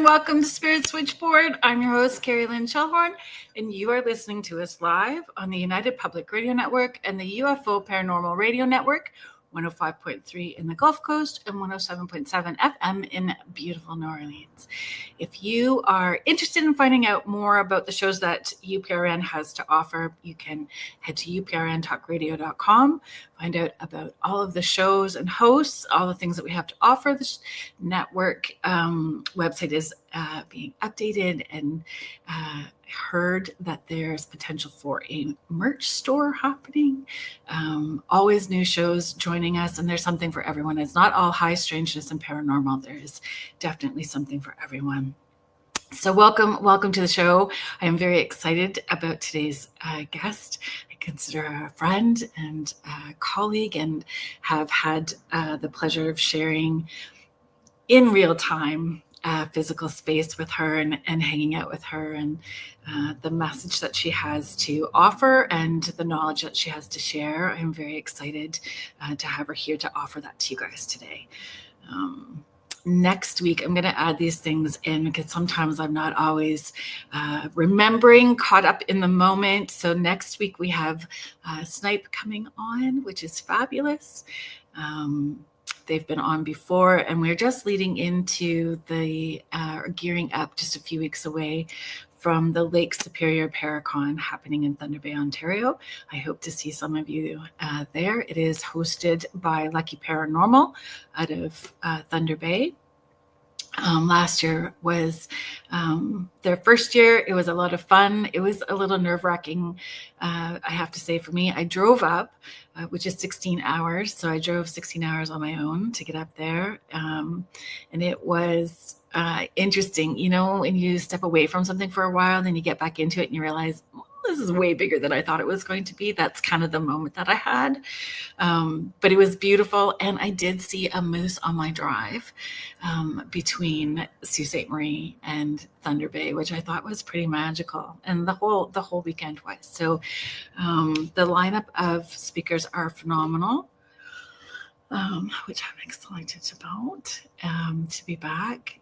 welcome to Spirit Switchboard. I'm your host, Carrie Lynn Shellhorn, and you are listening to us live on the United Public Radio Network and the UFO Paranormal Radio Network, 105.3 in the Gulf Coast and 107.7 FM in beautiful New Orleans. If you are interested in finding out more about the shows that UPRN has to offer, you can head to uprntalkradio.com, find out about all of the shows and hosts, all the things that we have to offer. The network website is being updated, and heard that there's potential for a merch store happening. Always new shows joining us, and there's something for everyone. It's not all high strangeness and paranormal. There is definitely something for everyone. So welcome to the show. I am very excited about today's guest. I consider her a friend and a colleague, and have had the pleasure of sharing in real time physical space with her and hanging out with her, and the message that she has to offer and the knowledge that she has to share. I'm very excited to have her here to offer that to you guys today. Next week, I'm going to add these things in because sometimes I'm not always remembering, caught up in the moment. So next week we have Snipe coming on, which is fabulous. They've been on before, and we're just leading into the gearing up just a few weeks away from the Lake Superior Paracon happening in Thunder Bay, Ontario. I hope to see some of you there. It is hosted by Lucky Paranormal out of Thunder Bay. Last year was their first year. It was a lot of fun. It was a little nerve-wracking, I have to say, for me. I drove up, which is 16 hours. So I drove 16 hours on my own to get up there. And it was interesting. You know, when you step away from something for a while, then you get back into it and you realize, this is way bigger than I thought it was going to be. That's kind of the moment that I had. But it was beautiful. And I did see a moose on my drive between Sault Ste. Marie and Thunder Bay, which I thought was pretty magical. And the whole weekend was. So the lineup of speakers are phenomenal, which I'm excited about to be back.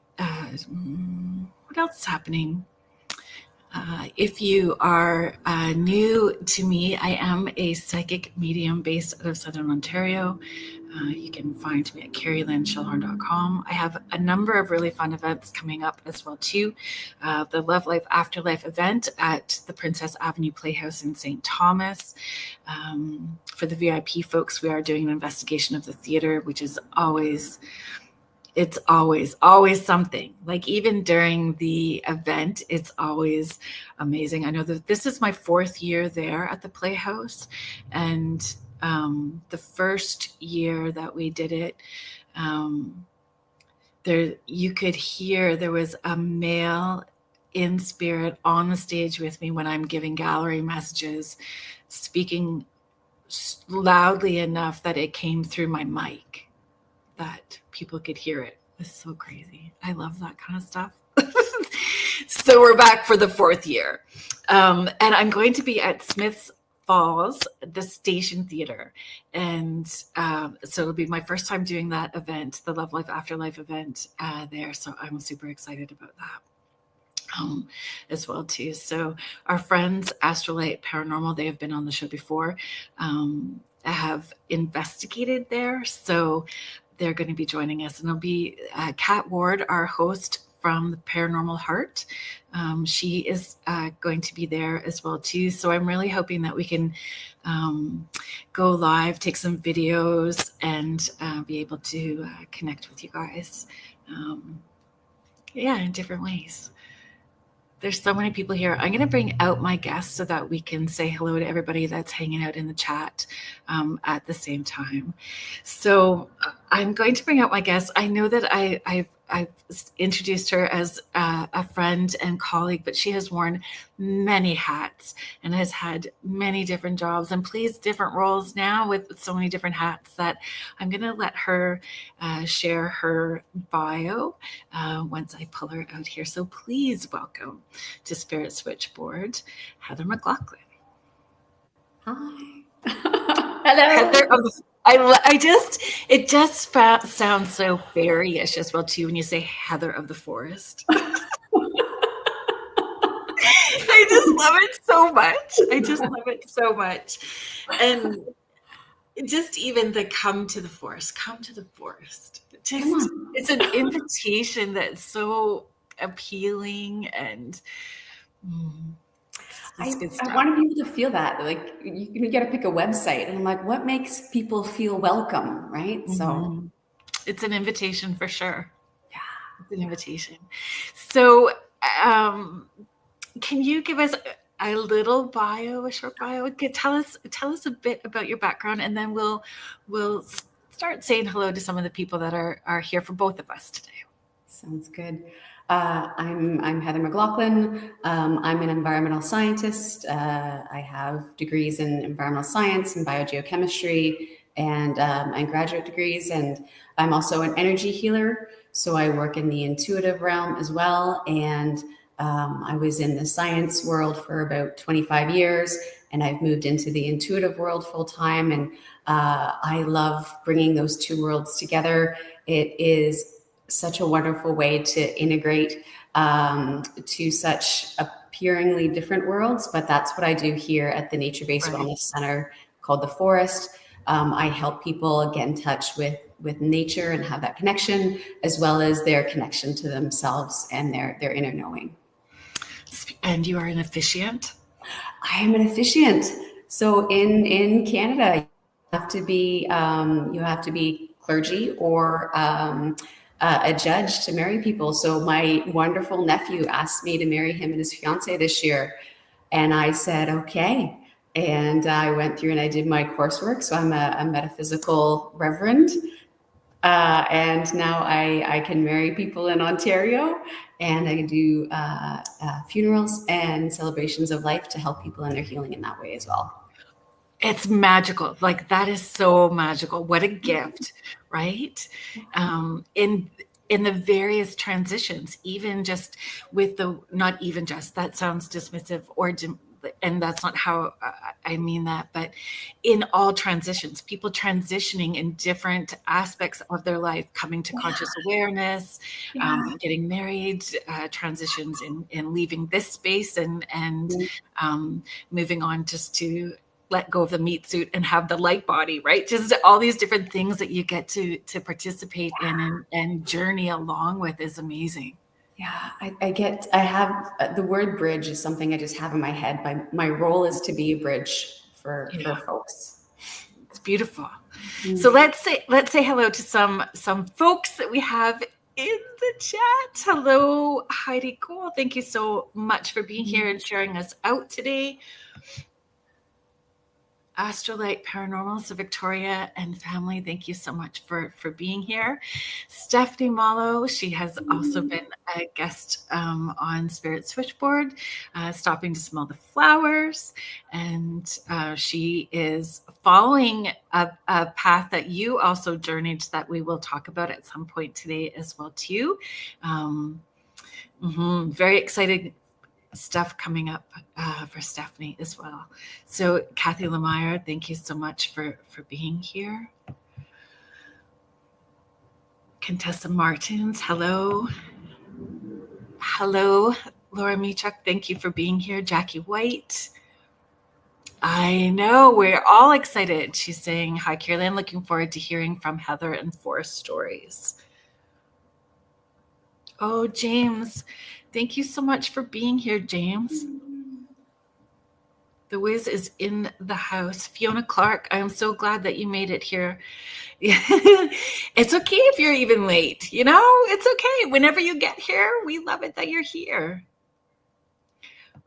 What else is happening? If you are new to me, I am a psychic medium based out of Southern Ontario. You can find me at carrielinshellhorn.com. I have a number of really fun events coming up as well too. The Love Life Afterlife event at the Princess Avenue Playhouse in St. Thomas. For the VIP folks, we are doing an investigation of the theater, which is always something. Like even during the event, it's always amazing. I know that this is my 4th year there at the Playhouse, and the first year that we did it, there you could hear there was a male in spirit on the stage with me when I'm giving gallery messages, speaking loudly enough that it came through my mic, that people could hear it. It was so crazy. I love that kind of stuff. So we're back for the 4th year. And I'm going to be at Smith's Falls, the Station Theater. And so it'll be my first time doing that event, the Love Life Afterlife event there. So I'm super excited about that. As well too. So our friends Astrolight Paranormal, they have been on the show before, have investigated there. So they're going to be joining us, and it'll be Kat Ward, our host from the Paranormal Heart. She is going to be there as well too. So I'm really hoping that we can go live, take some videos, and be able to connect with you guys. In different ways. There's so many people here. I'm going to bring out my guests so that we can say hello to everybody that's hanging out in the chat at the same time. So I'm going to bring out my guests. I know that I've introduced her as a friend and colleague, but she has worn many hats and has had many different jobs and plays different roles now with so many different hats that I'm going to let her share her bio once I pull her out here. So please welcome to Spirit Switchboard, Heather Maclachlan. Hi. Hello. It just sounds so fairyish as well too when you say Heather of the Forest. just love it so much. I just love it so much. And just even the come to the forest. Just, it's an invitation that's so appealing and I want to be able to feel that. Like you got to pick a website, and I'm like, what makes people feel welcome, right? So it's an invitation for sure. Yeah, it's an invitation. So, can you give us a little bio, a short bio? Tell us a bit about your background, and then we'll start saying hello to some of the people that are here for both of us today. Sounds good. I'm Heather Maclachlan. I'm an environmental scientist. I have degrees in environmental science and biogeochemistry and graduate degrees. And I'm also an energy healer. So I work in the intuitive realm as well. And I was in the science world for about 25 years, and I've moved into the intuitive world full time. And I love bringing those two worlds together. It is such a wonderful way to integrate to such appearingly different worlds, but that's what I do here at the Nature-Based Wellness Center called The Forest. I help people get in touch with nature and have that connection, as well as their connection to themselves and their inner knowing. And you are an officiant? I am an officiant. So in Canada, you have to be clergy or a judge to marry people. So my wonderful nephew asked me to marry him and his fiance this year. And I said, okay. And I went through and I did my coursework. So I'm a metaphysical reverend. And now I can marry people in Ontario, and I do funerals and celebrations of life to help people in their healing in that way as well. It's magical. Like, that is so magical. What a gift, right? In the various transitions, even just with not even just, that sounds dismissive and that's not how I mean that, but in all transitions, people transitioning in different aspects of their life, coming to conscious awareness, getting married, transitions in leaving this space and moving on just to let go of the meat suit and have the light body, right? Just all these different things that you get to participate in and journey along with is amazing. Yeah, I have the word bridge is something I just have in my head. My role is to be a bridge for folks. It's beautiful. So let's say hello to some folks that we have in the chat. Hello, Heidi Cole. Thank you so much for being here and sharing us out today. Astrolight Paranormal, so Victoria and family, thank you so much for being here. Stephanie Malo, she has also been a guest on Spirit Switchboard, stopping to smell the flowers, and she is following a path that you also journeyed that we will talk about at some point today as well too. Very excited stuff coming up for Stephanie as well. So Kathy Lemire, thank you so much for being here. Contessa Martins, hello. Hello, Laura Michuk, thank you for being here. Jackie White. I know, we're all excited. She's saying, hi, Carolyn, looking forward to hearing from Heather and Forest Stories. Oh, James, thank you so much for being here, James. The Wiz is in the house. Fiona Clark, I am so glad that you made it here. It's okay if you're even late, it's okay. Whenever you get here, we love it that you're here.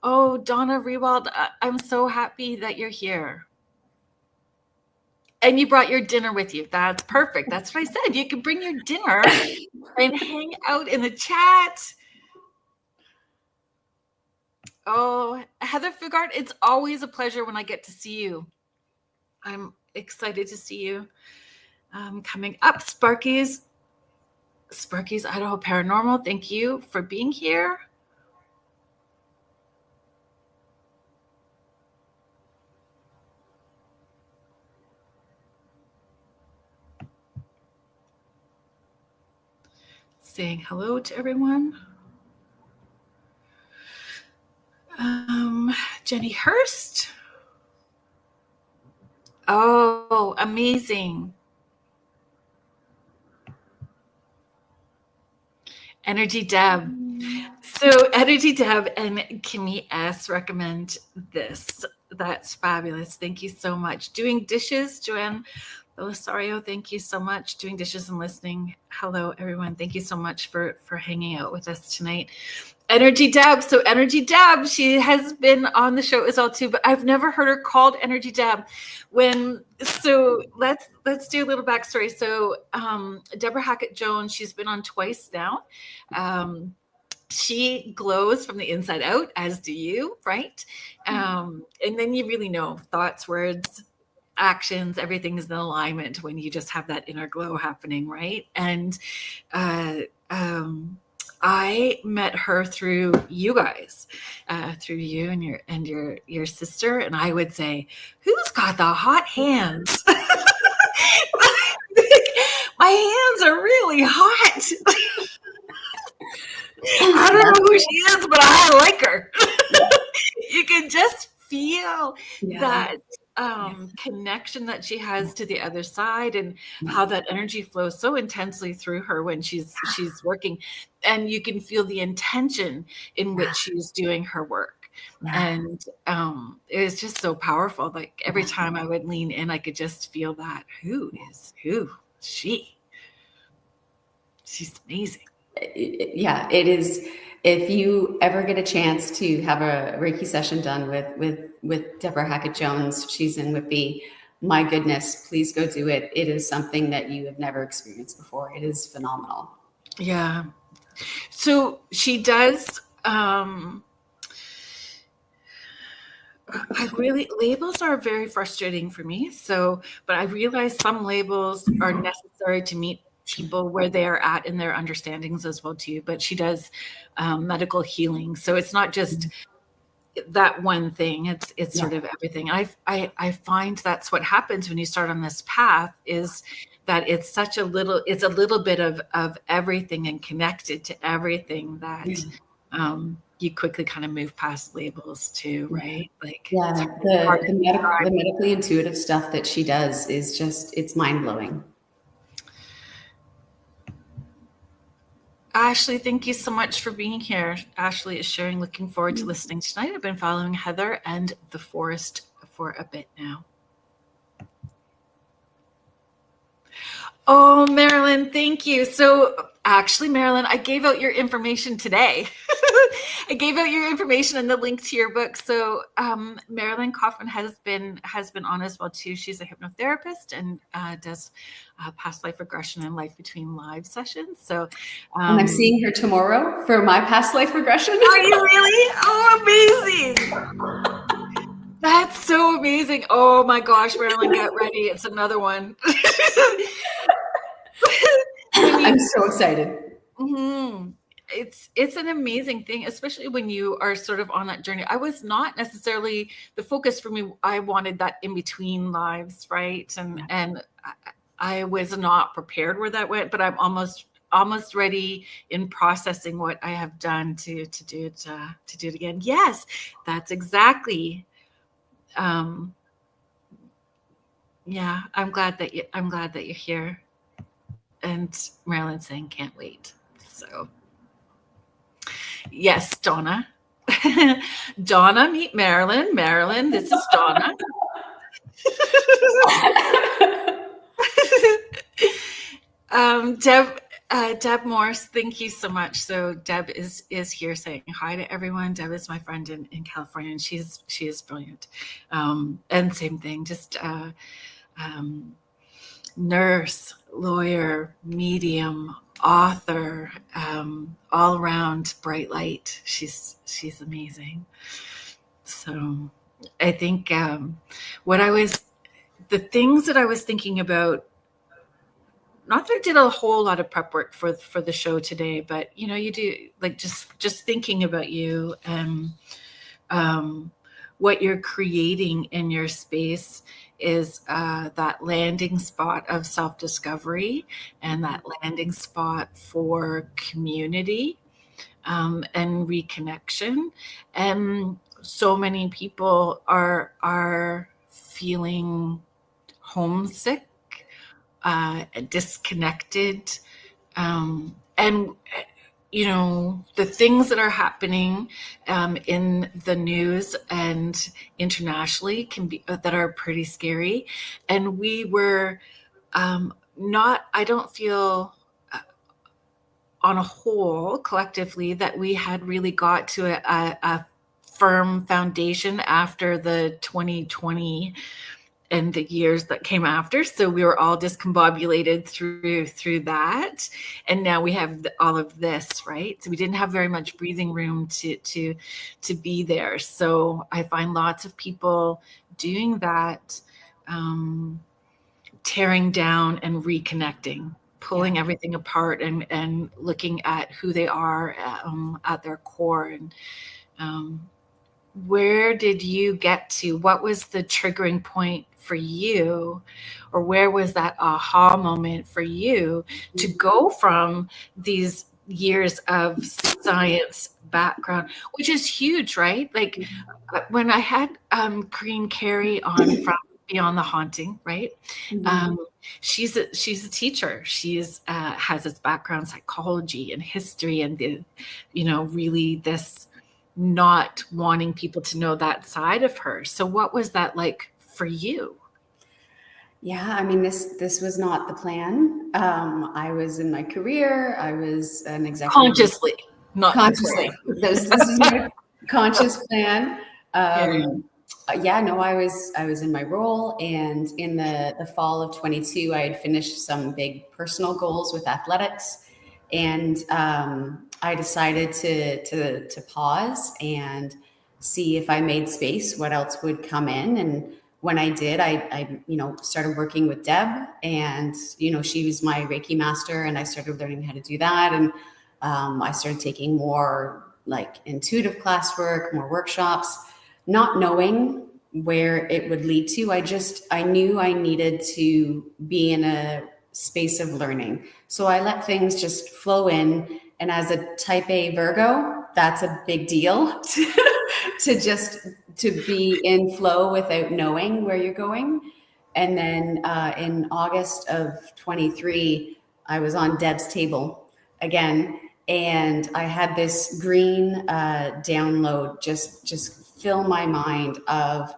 Oh, Donna Rewald, I'm so happy that you're here. And you brought your dinner with you. That's perfect. That's what I said. You can bring your dinner and hang out in the chat. Oh, Heather Fugard, it's always a pleasure when I get to see you. I'm excited to see you. Coming up, Sparky's Idaho Paranormal, thank you for being here. Saying hello to everyone. Jenny Hurst. Oh, amazing. Energy Deb. So Energy Deb and Kimmy S recommend this. That's fabulous. Thank you so much. Doing dishes, Joanne Belisario, thank you so much. Doing dishes and listening. Hello, everyone. Thank you so much for hanging out with us tonight. Energy Deb. So Energy Deb, she has been on the show as well too, but I've never heard her called Energy Deb. So let's do a little backstory. So Deborah Hackett Jones, she's been on twice now. She glows from the inside out, as do you, right? And then you really know thoughts, words, actions, everything is in alignment when you just have that inner glow happening, right? And I met her through you guys, through you and your sister, and I would say, "Who's got the hot hands?" My hands are really hot. I don't know who she is, but I like her. You can just feel that connection that she has to the other side, and how that energy flows so intensely through her when she's working, and you can feel the intention in which she's doing her work. And it was just so powerful. Like every time I would lean in, I could just feel that who is she? She's amazing. Yeah, it is. If you ever get a chance to have a Reiki session done with Deborah Hackett Jones, she's in Whitby. My goodness, please go do it. It is something that you have never experienced before. It is phenomenal. Yeah. So she does. Labels are very frustrating for me. So, but I realize some labels are necessary to meet people where they are at in their understandings as well too. But she does medical healing, so it's not just that one thing. It's sort of everything. I find that's what happens when you start on this path, is that it's a little bit of everything and connected to everything that you quickly kind of move past labels too, right? Like the medically intuitive stuff that she does is just, it's mind-blowing. Ashley, thank you so much for being here. Ashley is sharing, looking forward to listening tonight. I've been following Heather and the Forest for a bit now. Oh, Marilyn, thank you. So actually, Marilyn, I gave out your information today. I gave out your information and the link to your book. So Marilyn Kaufman has been on as well too. She's a hypnotherapist and does past life regression and life between live sessions. So and I'm seeing her tomorrow for my past life regression. Are you really? Oh, amazing. That's so amazing. Oh my gosh, Marilyn, get ready. It's another one. I'm so excited. Mm-hmm. It's an amazing thing, especially when you are sort of on that journey. I was not necessarily the focus for me. I wanted that in between lives, right? And I was not prepared where that went, but I'm almost ready in processing what I have done to do it again. Yes, that's exactly. Yeah, I'm glad that you're here. And Marilyn saying can't wait. So yes, Donna. Donna, meet Marilyn. Marilyn, this is Donna. Deb Morse, thank you so much. So Deb is here saying hi to everyone. Deb is my friend in California, and she is brilliant. And same thing, just nurse, lawyer, medium, author, all around bright light. She's amazing. So I think the things that I was thinking about, not that I did a whole lot of prep work for the show today, but you do, like just thinking about you and what you're creating in your space is that landing spot of self-discovery and that landing spot for community and reconnection. And so many people are feeling homesick, disconnected, and the things that are happening in the news and internationally can be that are pretty scary. And we were not, I don't feel on a whole collectively that we had really got to a firm foundation after the 2020 and the years that came after. So we were all discombobulated through that, and now we have all of this, right? So we didn't have very much breathing room to be there. So I find lots of people doing that, tearing down and reconnecting, pulling everything apart and looking at who they are at their core. And where did you get to? What was the triggering point for you, or where was that aha moment for you to go from these years of science background, which is huge, right? Like when I had Green Carey on from Beyond the Haunting, right? She's a teacher. She's has this background psychology and history, and really this not wanting people to know that side of her. So what was that like for you? Yeah, I mean, this was not the plan. I was in my career. I was an executive. Consciously, not consciously. This is my conscious plan. No, I was in my role, and in the fall of 22, I had finished some big personal goals with athletics, and I decided to pause and see if I made space, what else would come in. And when I did, I started working with Deb, and she was my Reiki master, and I started learning how to do that, and I started taking more like intuitive classwork, more workshops, not knowing where it would lead to. I knew I needed to be in a space of learning. So I let things just flow in. And as a type A Virgo, that's a big deal to be in flow without knowing where you're going. And then in August of 23, I was on Deb's table again. And I had this green download just fill my mind of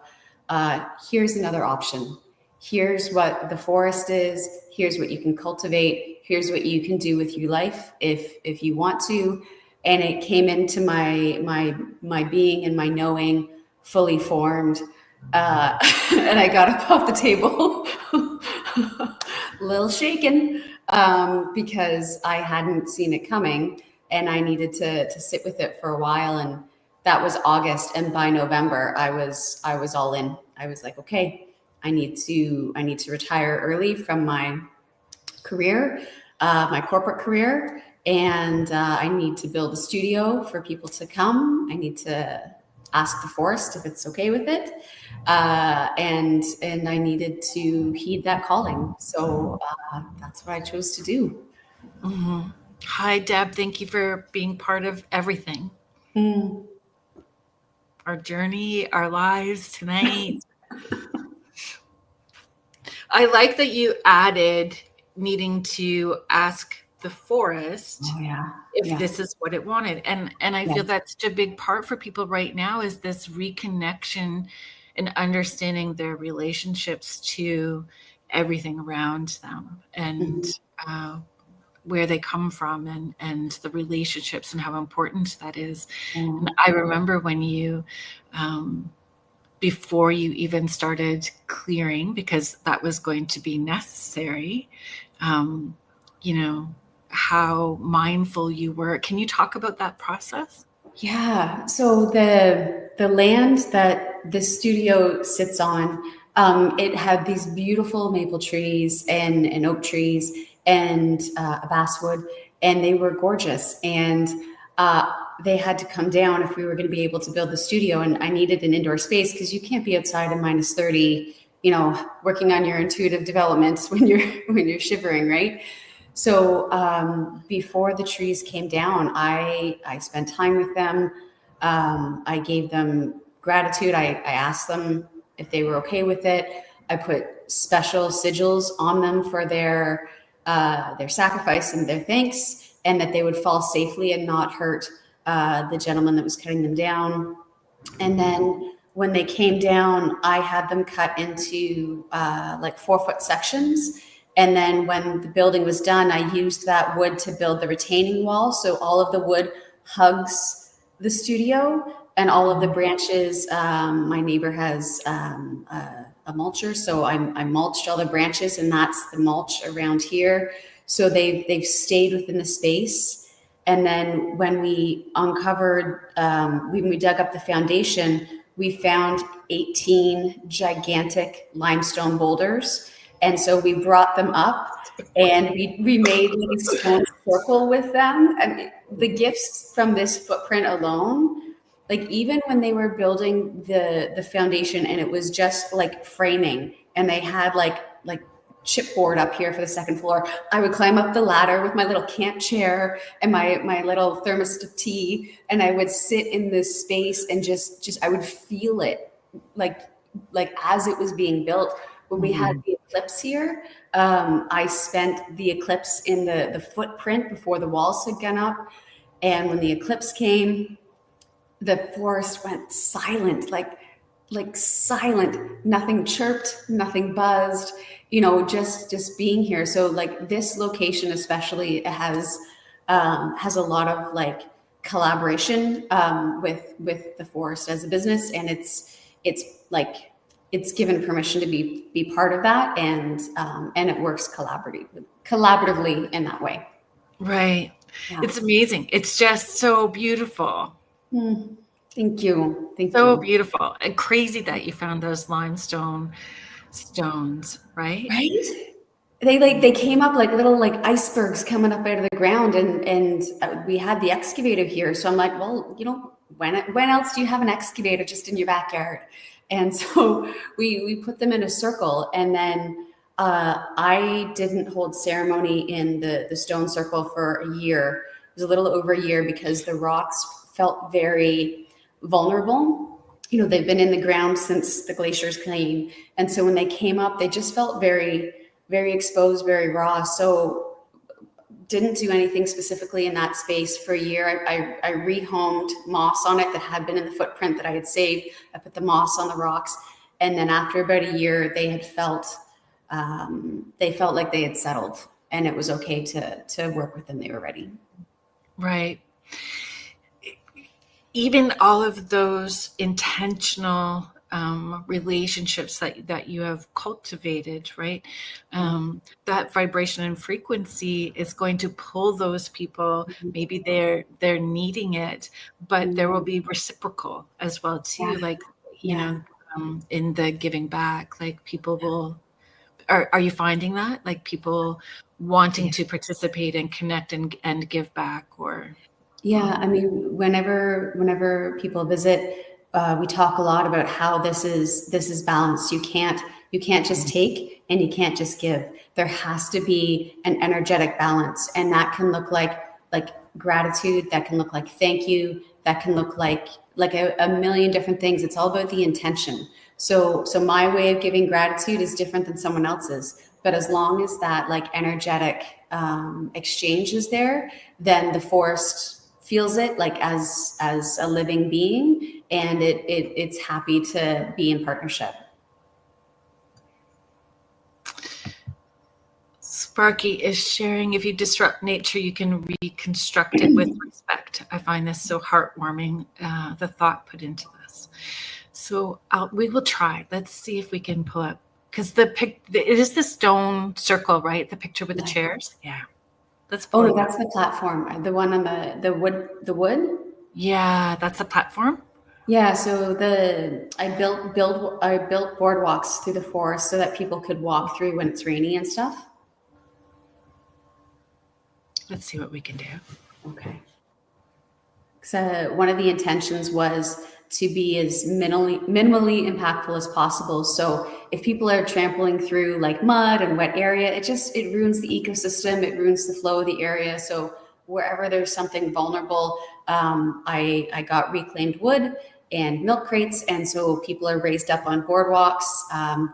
here's another option. Here's what the forest is. Here's what you can cultivate. Here's what you can do with your life if you want to. And it came into my being and my knowing fully formed. And I got up off the table, a little shaken, because I hadn't seen it coming, and I needed to sit with it for a while. And that was August, and by November, I was all in. I was like, okay, I need to retire early from my career, my corporate career, and I need to build a studio for people to come. I need to ask the forest if it's okay with it, and I needed to heed that calling. So that's what I chose to do. Mm-hmm. Hi, Deb. Thank you for being part of everything. Our journey, our lives tonight. I like that you added needing to ask the forest if this is what it wanted. And I feel that's such a big part for people right now, is this reconnection and understanding their relationships to everything around them, and where they come from, and the relationships and how important that is. And I remember when you before you even started clearing, because that was going to be necessary, how mindful you were. Can you talk about that process? Yeah. So the land that the studio sits on, it had these beautiful maple trees and oak trees and a basswood, and they were gorgeous. And they had to come down if we were going to be able to build the studio. And I needed an indoor space, because you can't be outside in -30, working on your intuitive developments when you're shivering, right? So before the trees came down, I spent time with them. I gave them gratitude. I asked them if they were okay with it. I put special sigils on them for their sacrifice and their thanks, and that they would fall safely and not hurt the gentleman that was cutting them down. And then when they came down, I had them cut into like 4-foot sections. And then when the building was done, I used that wood to build the retaining wall. So all of the wood hugs the studio, and all of the branches, my neighbor has a mulcher. So I mulched all the branches, and that's the mulch around here. So they've stayed within the space. And then when we uncovered, when we dug up the foundation, we found 18 gigantic limestone boulders. And so we brought them up, and we made a stone circle with them. And the gifts from this footprint alone, like even when they were building the foundation, and it was just like framing, and they had like chipboard up here for the second floor, I would climb up the ladder with my little camp chair and my little thermos of tea, and I would sit in this space and just I would feel it like as it was being built. When we had the eclipse here, I spent the eclipse in the footprint before the walls had gone up, and when the eclipse came, the forest went silent, like silent. Nothing chirped, nothing buzzed, just being here. So like this location especially has a lot of like collaboration with the forest as a business, and it's given permission to be part of that, and it works collaboratively in that way. Right. Yeah. It's amazing. It's just so beautiful. Thank you. So beautiful, and crazy that you found those limestone stones, right? Right. They came up like little like icebergs coming up out of the ground, and we had the excavator here. So I'm like, well, when else do you have an excavator just in your backyard? And so we put them in a circle, and then I didn't hold ceremony in the stone circle for a year. It was a little over a year because the rocks felt very vulnerable. They've been in the ground since the glaciers came. And so when they came up, they just felt very, very exposed, very raw. So didn't do anything specifically in that space for a year. I rehomed moss on it that had been in the footprint that I had saved. I put the moss on the rocks. And then after about a year, they felt like they had settled, and it was okay to work with them. They were ready. Right. Even all of those intentional relationships that you have cultivated, right? That vibration and frequency is going to pull those people. Maybe they're needing it, but there will be reciprocal as well too. Yeah. Like, in the giving back, like people will, are you finding that? Like people wanting to participate and connect and give back, or? Yeah, I mean, whenever people visit, we talk a lot about how this is balanced. You can't just take, and you can't just give. There has to be an energetic balance, and that can look like gratitude. That can look like thank you. That can look like a million different things. It's all about the intention. So my way of giving gratitude is different than someone else's. But as long as that like energetic exchange is there, then the forest feels it like as a living being, and it's happy to be in partnership. Sparky is sharing, if you disrupt nature, you can reconstruct it with respect. I find this so heartwarming, the thought put into this. So we will try. Let's see if we can pull up, because it is the stone circle, right? The picture with the chairs. Yeah. Let's pull no, that's the platform. The one on the wood. The wood. Yeah, that's the platform. Yeah. So I built boardwalks through the forest so that people could walk through when it's rainy and stuff. Let's see what we can do. Okay. So one of the intentions was to be as minimally impactful as possible. So if people are trampling through like mud and wet area, it ruins the ecosystem. It ruins the flow of the area. So wherever there's something vulnerable, I got reclaimed wood, and milk crates. And so people are raised up on boardwalks.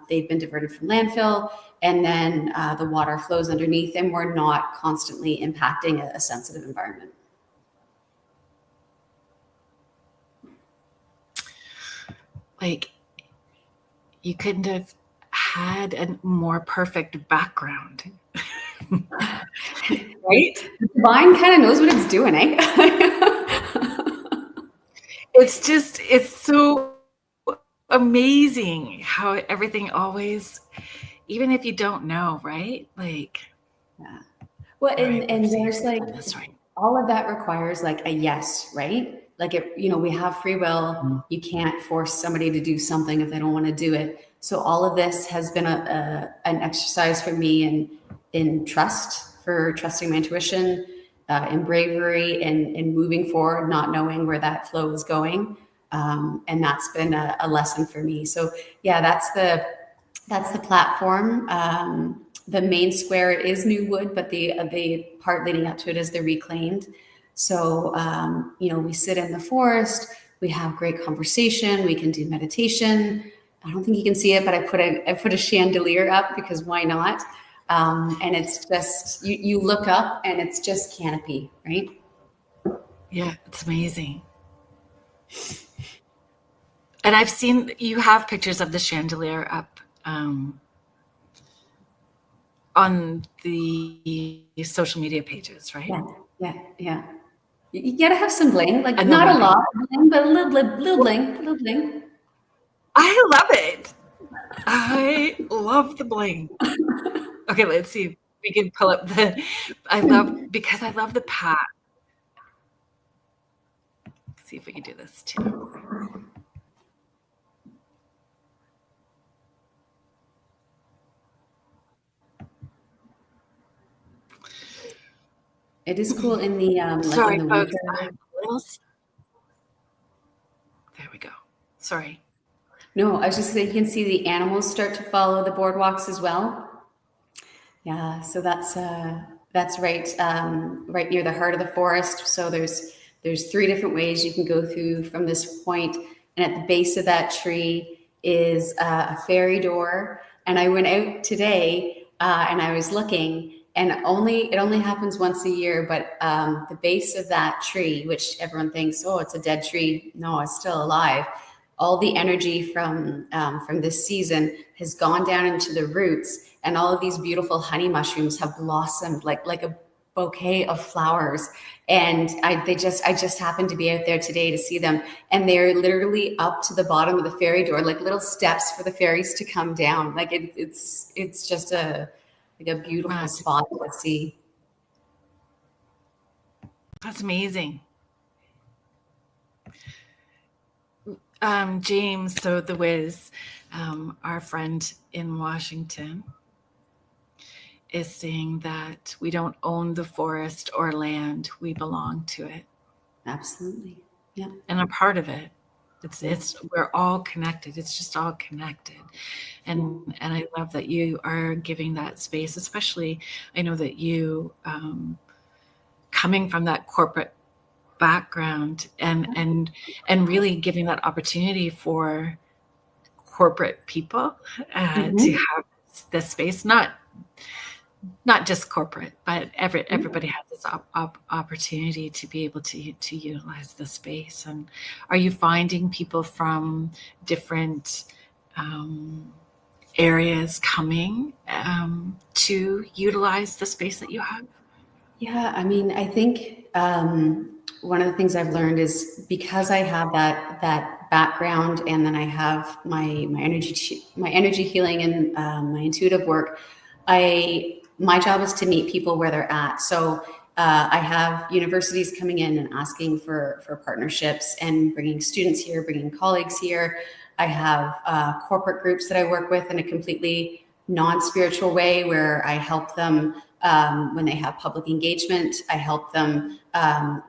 They've been diverted from landfill, and then the water flows underneath, and we're not constantly impacting a sensitive environment. Like, you couldn't have had a more perfect background. Right? The divine kind of knows what it's doing, eh? It's so amazing how everything always, even if you don't know, right? Like, yeah. Well, and there's like, all of that requires like a yes, right? Like, we have free will. You can't force somebody to do something if they don't want to do it. So all of this has been an exercise for me in trust, for trusting my intuition, in bravery, and moving forward, not knowing where that flow is going. And that's been a lesson for me. So yeah, that's the platform. The main square is new wood, but the part leading up to it is the reclaimed. So, we sit in the forest, we have great conversation, we can do meditation. I don't think you can see it, but I put a chandelier up because why not? And it's just, you look up and it's just canopy, right? Yeah, it's amazing. And I've seen you have pictures of the chandelier up on the social media pages, right? Yeah. You gotta have some bling, like not a lot of bling, but a little bling. I love it. I love the bling. Okay, let's see if we can pull up because I love the path. Let's see if we can do this too. It is cool in the sorry, in the folks. winter. There we go. Sorry. No, I was just saying you can see the animals start to follow the boardwalks as well. Yeah, so that's right right near the heart of the forest. So there's 3 different ways you can go through from this point, and at the base of that tree is a fairy door. And I went out today and I was looking. And it only happens once a year, but the base of that tree, which everyone thinks, oh, it's a dead tree. No, it's still alive. All the energy from this season has gone down into the roots, and all of these beautiful honey mushrooms have blossomed like a bouquet of flowers. And I just happened to be out there today to see them, and they're literally up to the bottom of the fairy door, like little steps for the fairies to come down. Like it's just a beautiful spot to see. That's amazing. James, so the Wiz, our friend in Washington, is saying that we don't own the forest or land, we belong to it. Absolutely. Yeah. And a part of it. We're all connected. It's just all connected. And I love that you are giving that space, especially I know that you coming from that corporate background and really giving that opportunity for corporate people to have this space, not just corporate, but everybody has this opportunity to be able to utilize the space. And are you finding people from different areas coming to utilize the space that you have? Yeah, I mean, I think one of the things I've learned is because I have that background, and then I have my energy healing and my intuitive work. My job is to meet people where they're at. So I have universities coming in and asking for partnerships and bringing students here, bringing colleagues here. I have corporate groups that I work with in a completely non-spiritual way, where I help them when they have public engagement. I help them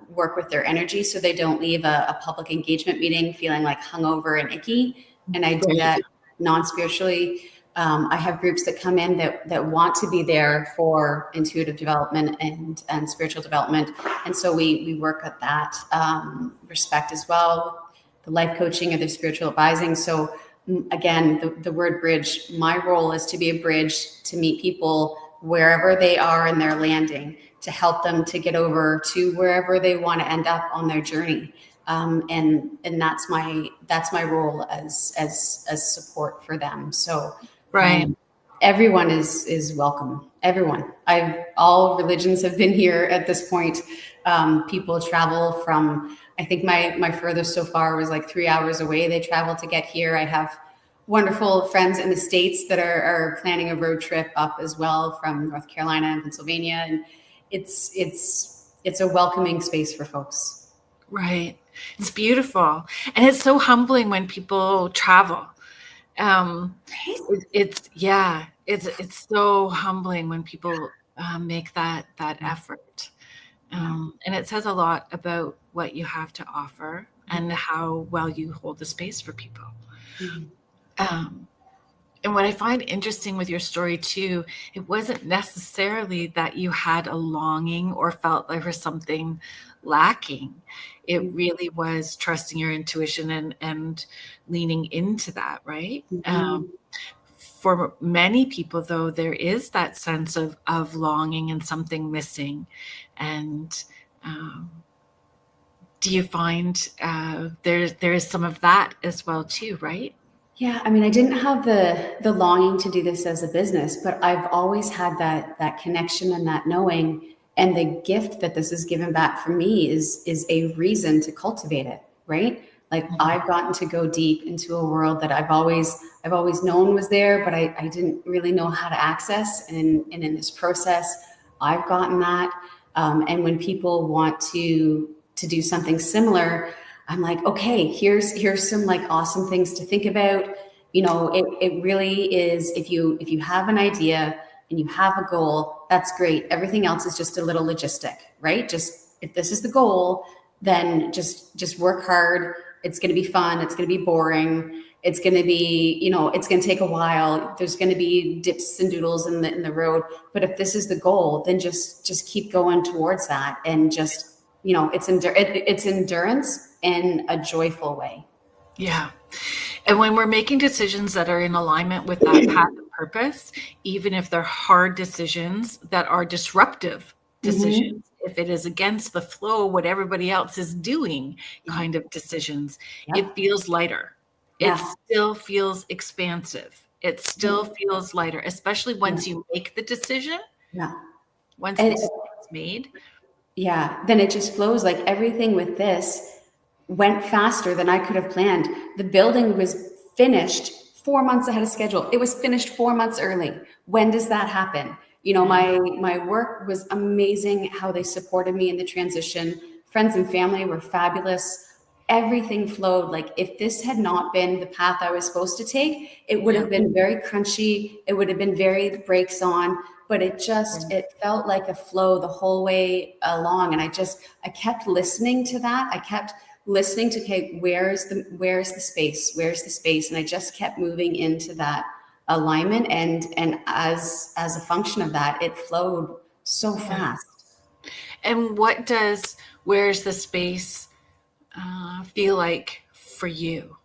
work with their energy so they don't leave a public engagement meeting feeling like hungover and icky. And I do that non-spiritually. I have groups that come in that want to be there for intuitive development and spiritual development. And so we work at that respect as well. life coaching or the spiritual advising. So again, the word bridge, my role is to be a bridge to meet people wherever they are in their landing, to help them to get over to wherever they want to end up on their journey. And that's my role as support for them. So Right. everyone is welcome. Everyone. All religions have been here at this point. People travel from, I think my furthest so far was like 3 hours away. They travel to get here. I have wonderful friends in the States that are planning a road trip up as well from North Carolina and Pennsylvania. And it's a welcoming space for folks. Right. It's beautiful. And it's so humbling when people travel. It's so humbling when people make that effort. And it says a lot about what you have to offer and how well you hold the space for people. And what I find interesting with your story too, it wasn't necessarily that you had a longing or felt there was something lacking. It really was trusting your intuition and leaning into that, right? For many people, though, there is that sense of longing and something missing. And do you find there's some of that as well too, right? Yeah, I mean, I didn't have the longing to do this as a business, but I've always had that connection and that knowing, and the gift that this has given back for me is a reason to cultivate it, right? Like I've gotten to go deep into a world that I've always known was there, but I didn't really know how to access. And in this process, I've gotten that. And when people want to do something similar, I'm like, okay, here's some like awesome things to think about. You know, it really is, if you have an idea and you have a goal, that's great. Everything else is just a little logistic, right? Just if this is the goal, then just work hard. It's going to be fun. It's going to be boring. It's going to be, it's going to take a while. There's going to be dips and doodles in the road. But if this is the goal, then just keep going towards that, and just, it's endurance in a joyful way. Yeah. And when we're making decisions that are in alignment with that path of purpose, even if they're hard decisions that are disruptive decisions, if it is against the flow, what everybody else is doing kind of decisions, it feels lighter. It still feels expansive. It still feels lighter, especially once you make the decision. Once the decision is made. Then it just flows. Like everything with this went faster than I could have planned. The building was finished 4 months ahead of schedule. It was finished 4 months early. When does that happen? My work was amazing, how they supported me in the transition. Friends and family were fabulous. Everything flowed. Like if this had not been the path I was supposed to take, it would have been very crunchy. It would have been very brakes on, but it felt like a flow the whole way along. And I kept listening to that. I kept listening to, okay, where's the space? Where's the space? And I just kept moving into that alignment. And as a function of that, it flowed so fast. And what does where's the space feel like for you?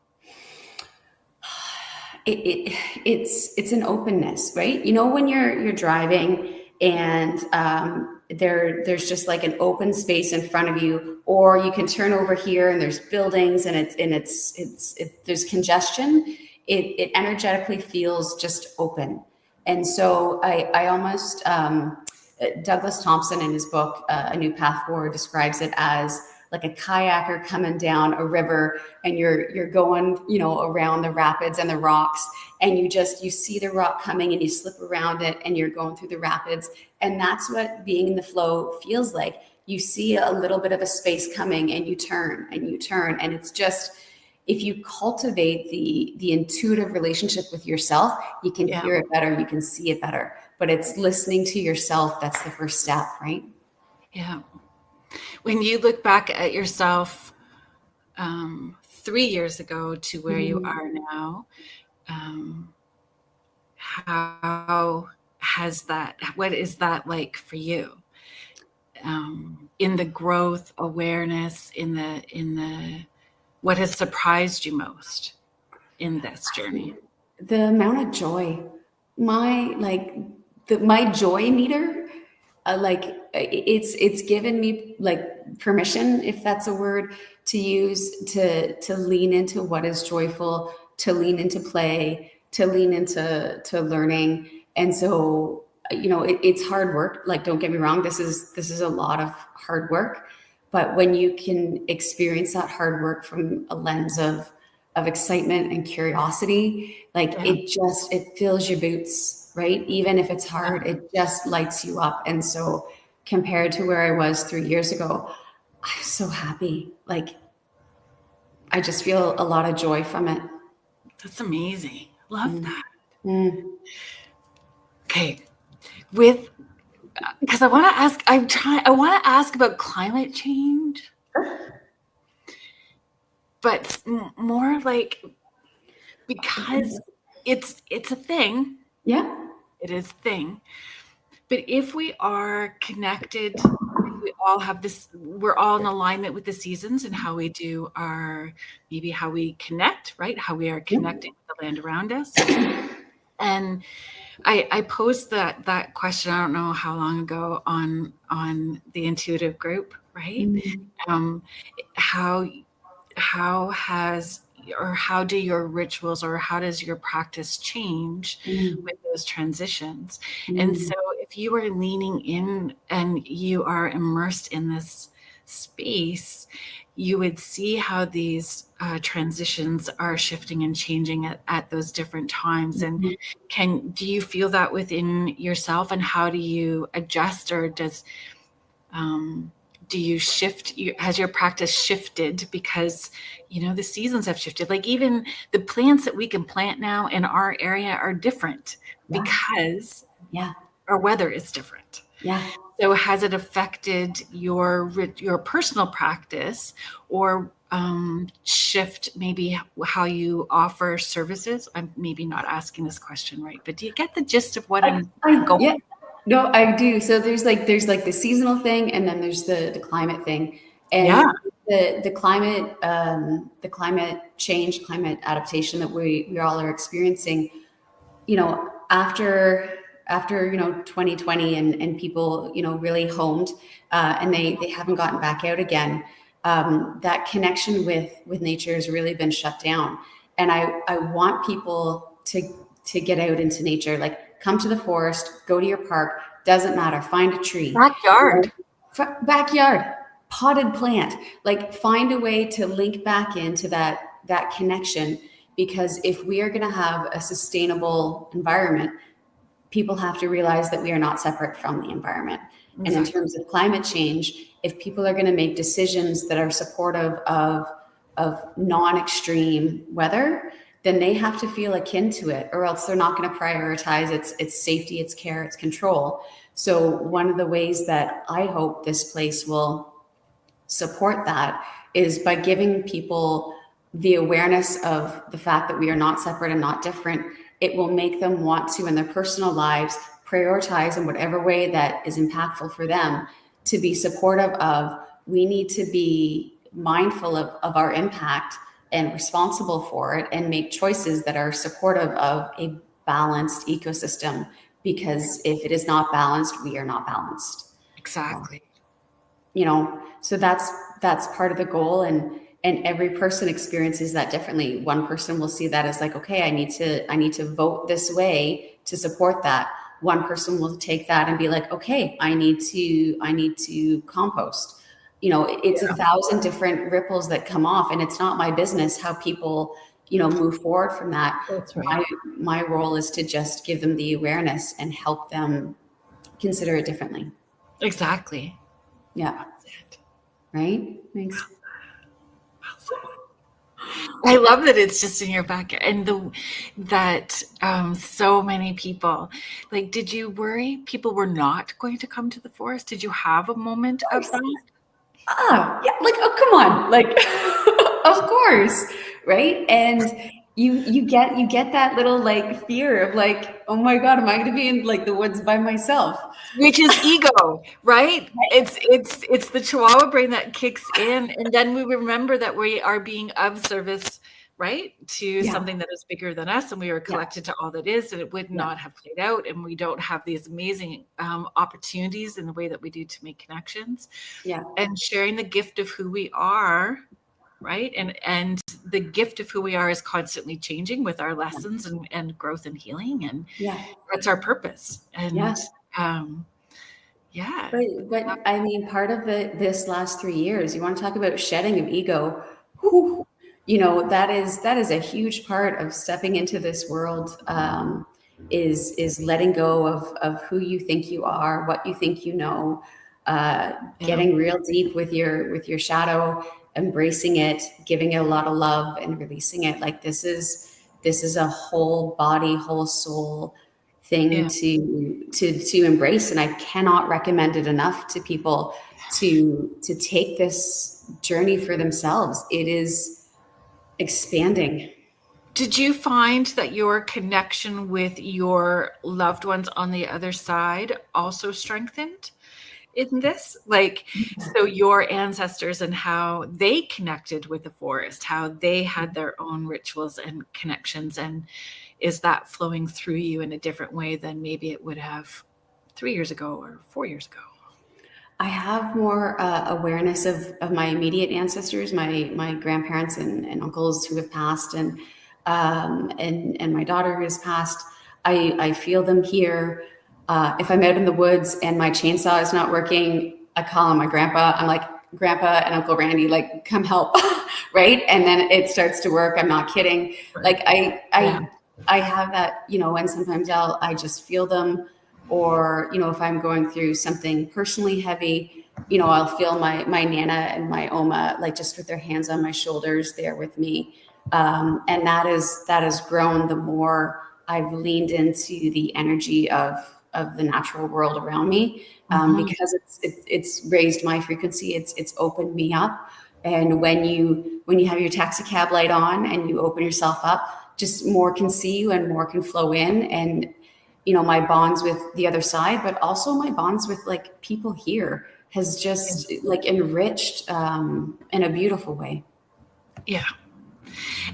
It's an openness, right? When you're driving and there's just like an open space in front of you, or you can turn over here and there's buildings and there's congestion. It energetically feels just open. And so I almost Douglas Thompson in his book A New Path Forward describes it as like a kayaker coming down a river, and you're going, around the rapids and the rocks, and you see the rock coming and you slip around it and you're going through the rapids. And that's what being in the flow feels like. You see a little bit of a space coming and you turn. And it's just, if you cultivate the intuitive relationship with yourself, you can hear it better, you can see it better. But it's listening to yourself. That's the first step, right? Yeah. When you look back at yourself 3 years ago to where you are now, what is that like for you? In the growth, awareness, in the What has surprised you most in this journey? The amount of joy, my joy meter, it's given me like permission, if that's a word to use, to lean into what is joyful, to lean into play, to lean into learning. And so, it's hard work. Like, don't get me wrong, this is a lot of hard work, but when you can experience that hard work from a lens of excitement and curiosity, like it fills your boots, right? Even if it's hard, it just lights you up. And so compared to where I was 3 years ago, I'm so happy. Like, I just feel a lot of joy from it. That's amazing. Love that. Mm. Okay. Because I want to ask about climate change, but more like, because it's a thing. Yeah. It is a thing. But if we are connected, we all have this, we're all in alignment with the seasons and how we do maybe how we connect, right? How we are connecting with the land around us. And I posed that question, I don't know how long ago, on the intuitive group, right? How do your rituals, or how does your practice change with those transitions? And so if you are leaning in and you are immersed in this space, you would see how these transitions are shifting and changing at those different times. And do you feel that within yourself, and how do you adjust, or do you shift? Has your practice shifted because, the seasons have shifted? Like, even the plants that we can plant now in our area are different because our weather is different. Yeah. So has it affected your personal practice, or shift maybe how you offer services? I'm maybe not asking this question right, but do you get the gist of what I'm going? Yeah. No, I do. So there's like the seasonal thing, and then there's the climate thing. And the climate change, climate adaptation that we all are experiencing, after 2020, and people really homed, and they haven't gotten back out again. That connection with nature has really been shut down. And I want people to get out into nature. Like, come to the forest, go to your park, doesn't matter, find a tree. Backyard, potted plant. Like, find a way to link back into that connection, because if we are going to have a sustainable environment, people have to realize that we are not separate from the environment. Exactly. And in terms of climate change, if people are going to make decisions that are supportive of non-extreme weather, then they have to feel akin to it, or else they're not going to prioritize its safety, its care, its control. So one of the ways that I hope this place will support that is by giving people the awareness of the fact that we are not separate and not different. It will make them want to, in their personal lives, prioritize in whatever way that is impactful for them, to be supportive of. We need to be mindful of our impact and responsible for it, and make choices that are supportive of a balanced ecosystem, because if it is not balanced, we are not balanced. Exactly. So that's part of the goal, and every person experiences that differently. One person will see that as like, okay, I need to vote this way to support that. One person will take that and be like, okay, I need to compost. It's 1,000 different ripples that come off, and it's not my business how people, move forward from that. That's right. My role is to just give them the awareness and help them consider it differently. Exactly. Yeah. That's it. Right? Thanks. I love that it's just in your backyard, and that so many people. Like, did you worry people were not going to come to the forest? Did you have a moment of that? Yeah, like, oh, come on, like, of course, right? And you get that little like fear of like, oh my God, am I going to be in like the woods by myself? Which is ego, right? Right? It's the Chihuahua brain that kicks in, and then we remember that we are being of service, right, to Yeah, something that is bigger than us, and we are yeah, collected to all that is, and it would yeah, not have played out, and we don't have these amazing opportunities in the way that we do to make connections yeah, and sharing the gift of who we are, right? And the gift of who we are is constantly changing with our lessons and growth and healing, and yeah, that's our purpose. yeah. And um, yeah. But I mean, part of this last 3 years, you want to talk about shedding of ego. Whew, you know, that is a huge part of stepping into this world. Is letting go of who you think you are, what you think you know, Yeah. getting real deep with your shadow, embracing it, giving it a lot of love, and releasing it. Like this is a whole body, whole soul thing Yeah. to embrace, and I cannot recommend it enough to people to take this journey for themselves. It is expanding. Did you find that your connection with your loved ones on the other side also strengthened in this? Like, so your ancestors and how they connected with the forest, how they had their own rituals and connections, and is that flowing through you in a different way than maybe it would have 3 years ago or 4 years ago? I have more awareness of my immediate ancestors, my grandparents and uncles who have passed, and my daughter who has passed. I feel them here. If I'm out in the woods and my chainsaw is not working, I call on my grandpa. I'm like, Grandpa and Uncle Randy, like, come help, right? And then it starts to work. I'm not kidding. Like Yeah. I have that, you know, and sometimes I just feel them, or, you know, if I'm going through something personally heavy, you know, I'll feel my Nana and my Oma, like just with their hands on my shoulders there with me. And that has grown the more I've leaned into the energy of the natural world around me, Mhm. because it's raised my frequency. It's opened me up. And when you have your taxi cab light on and you open yourself up, just more can see you and more can flow in. And you know, my bonds with the other side, but also my bonds with like people here has just like enriched in a beautiful way. Yeah.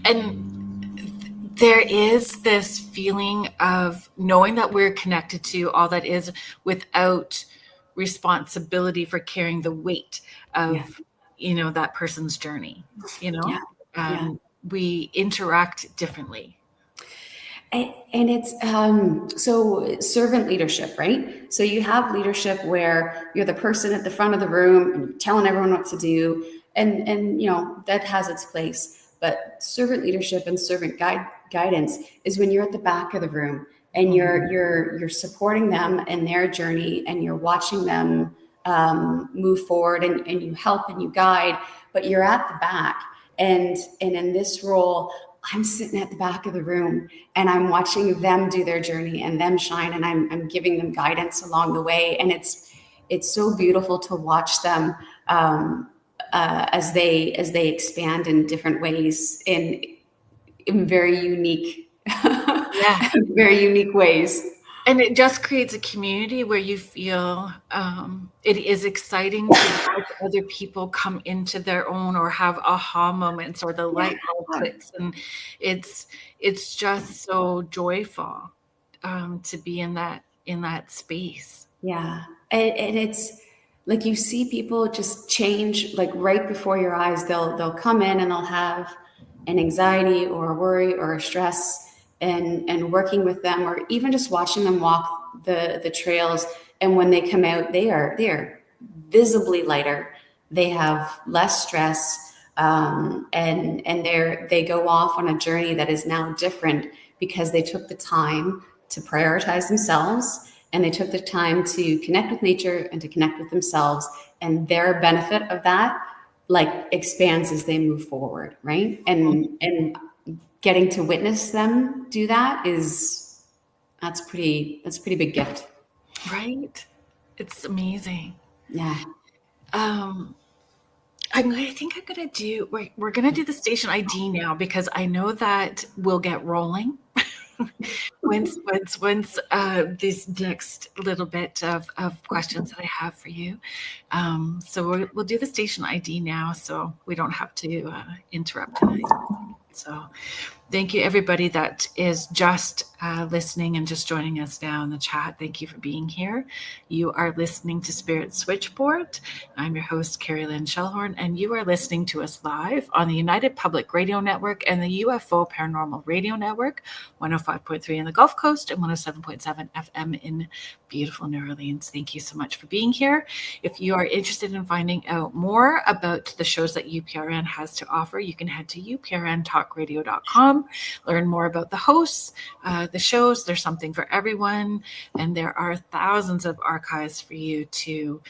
And there is this feeling of knowing that we're connected to all that is without responsibility for carrying the weight Yeah, of, that person's journey, you yeah, know? yeah. We interact differently. And it's so servant leadership, right? So you have leadership where you're the person at the front of the room and you're telling everyone what to do, and you know that has its place. But servant leadership and guidance is when you're at the back of the room and Mhm. you're supporting them in their journey, and you're watching them move forward, and you help and you guide, but you're at the back. And in this role, I'm sitting at the back of the room and I'm watching them do their journey and them shine, and I'm giving them guidance along the way. And it's so beautiful to watch them as they expand in different ways, in very unique Yeah. very unique ways. And it just creates a community where you feel it is exciting to watch other people come into their own or have aha moments or the Yeah, light bulb clicks, and it's it's just so joyful to be in that space. yeah. And it's like you see people just change like right before your eyes. They'll come in and they'll have an anxiety or a worry or a stress, and working with them, or even just watching them walk the trails, and when they come out, they are visibly lighter. They have less stress, and they go off on a journey that is now different because they took the time to prioritize themselves, and they took the time to connect with nature and to connect with themselves, and their benefit of that like expands as they move forward, right? And getting to witness them do that is that's a pretty big gift. Right? It's amazing. Yeah. Um, I think I'm gonna do. We're gonna do the station ID now because I know that we'll get rolling. once this next little bit of questions that I have for you. So we'll do the station ID now, so we don't have to interrupt tonight. So thank you, everybody that is just listening and just joining us now in the chat. Thank you for being here. You are listening to Spirit Switchboard. I'm your host, Carrie Lynn Shellhorn, and you are listening to us live on the United Public Radio Network and the UFO Paranormal Radio Network, 105.3 in the Gulf Coast and 107.7 FM in beautiful New Orleans. Thank you so much for being here. If you are interested in finding out more about the shows that UPRN has to offer, you can head to uprntalkradio.com, learn more about the hosts, the shows. There's something for everyone, and there are thousands of archives for you to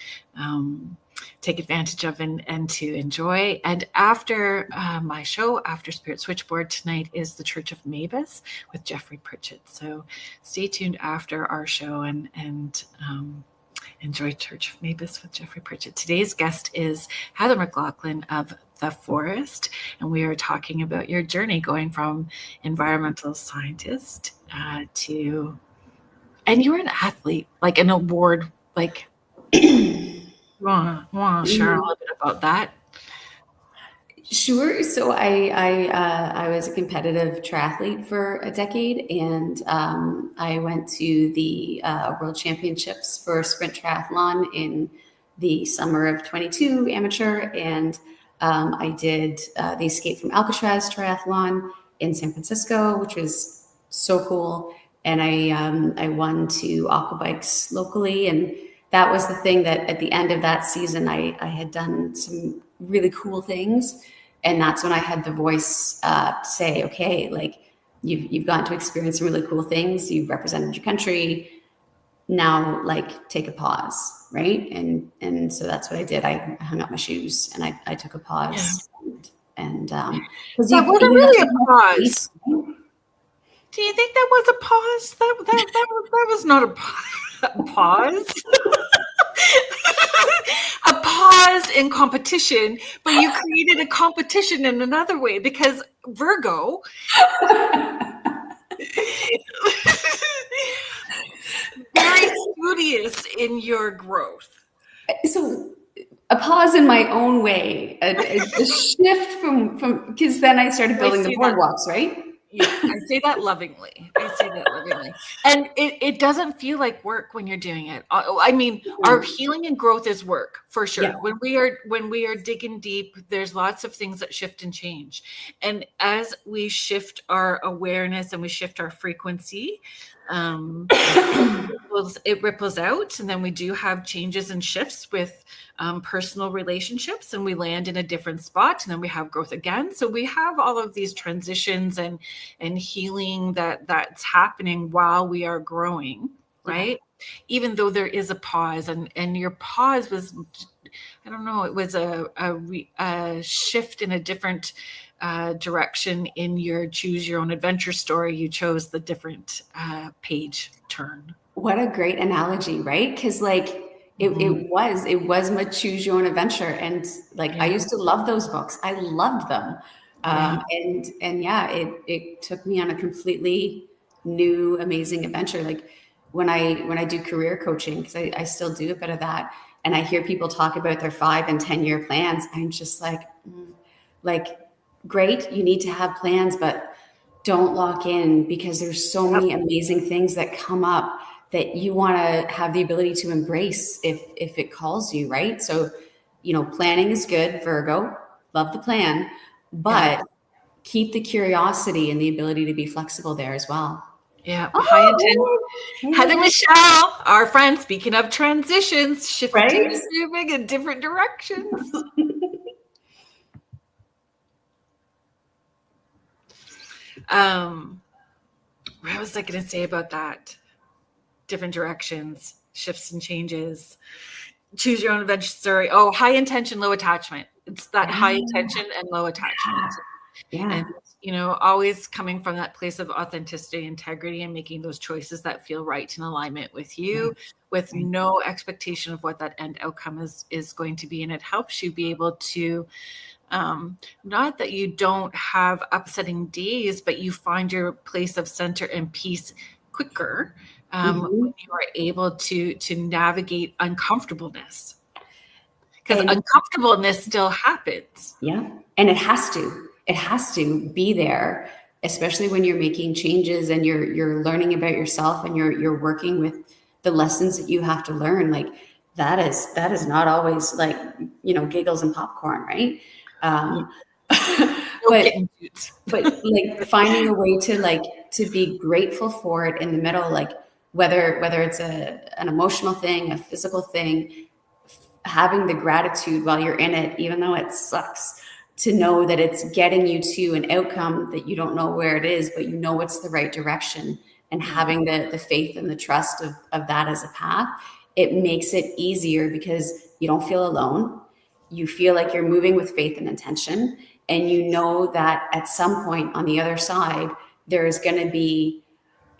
take advantage of and to enjoy. And after my show, after Spirit Switchboard tonight, is the Church of Mavis with Jeffrey Pritchett. So stay tuned after our show and enjoy Church of Mavis with Jeffrey Pritchett. Today's guest is Heather Maclachlan of The Forest, and we are talking about your journey going from environmental scientist to, and you were an athlete, like an award, like. Want to share a little bit about that? Sure. So I was a competitive triathlete for a decade, and I went to the World Championships for sprint triathlon in the summer of 22, amateur, and I did the Escape from Alcatraz triathlon in San Francisco, which was so cool. And I won 2 aqua bikes locally, and that was the thing that at the end of that season, I had done some really cool things. And that's when I had the voice say, okay, like you've gotten to experience some really cool things. You've represented your country. Now, like, take a pause, right? And so that's what I did. I hung up my shoes and I took a pause. Yeah. And that wasn't really a pause. Do you think that was a pause? That was not a pause. A pause in competition, but you created a competition in another way because Virgo very studious in your growth. So a pause in my own way, a shift from because then I started building the boardwalks, right? Yeah, I say that lovingly. And it doesn't feel like work when you're doing it. I mean, our healing and growth is work for sure. Yeah. When we are digging deep, there's lots of things that shift and change. And as we shift our awareness and we shift our frequency, it ripples out, and then we do have changes and shifts with personal relationships, and we land in a different spot, and then we have growth again. So we have all of these transitions and healing that's happening while we are growing, right? Yeah. Even though there is a pause, and your pause was, I don't know, it was a shift in a different direction in your choose your own adventure story. You chose the different page turn. What a great analogy, right? Because like it was my choose your own adventure, and like I used to love those books. I loved them, and it took me on a completely new, amazing adventure. Like when I do career coaching, because I still do a bit of that, and I hear people talk about their 5 and 10 year plans, I'm just like, great, you need to have plans, but don't lock in, because there's so many amazing things that come up that you want to have the ability to embrace if it calls you, right? So, planning is good, Virgo, love the plan, but keep the curiosity and the ability to be flexible there as well. Yeah, high intent. Heather Michelle, our friend, speaking of transitions, shifting and moving in different directions. What was I going to say about that? Different directions, shifts and changes. Choose your own adventure story. Oh, high intention, low attachment. It's that high intention and low attachment. Yeah. And always coming from that place of authenticity, integrity, and making those choices that feel right in alignment with you, with no expectation of what that end outcome is going to be. And it helps you be able to, not that you don't have upsetting days, but you find your place of center and peace quicker when you are able to navigate uncomfortableness. Because uncomfortableness still happens. Yeah. And it has to be there, especially when you're making changes and you're learning about yourself and you're working with the lessons that you have to learn. Like that is not always like, giggles and popcorn, right? But like finding a way to be grateful for it in the middle, like whether it's an emotional thing, a physical thing, having the gratitude while you're in it, even though it sucks, to know that it's getting you to an outcome that you don't know where it is, but you know it's the right direction, and having the faith and the trust of that as a path, it makes it easier because you don't feel alone. You feel like you're moving with faith and intention, and you know that at some point on the other side, there's going to be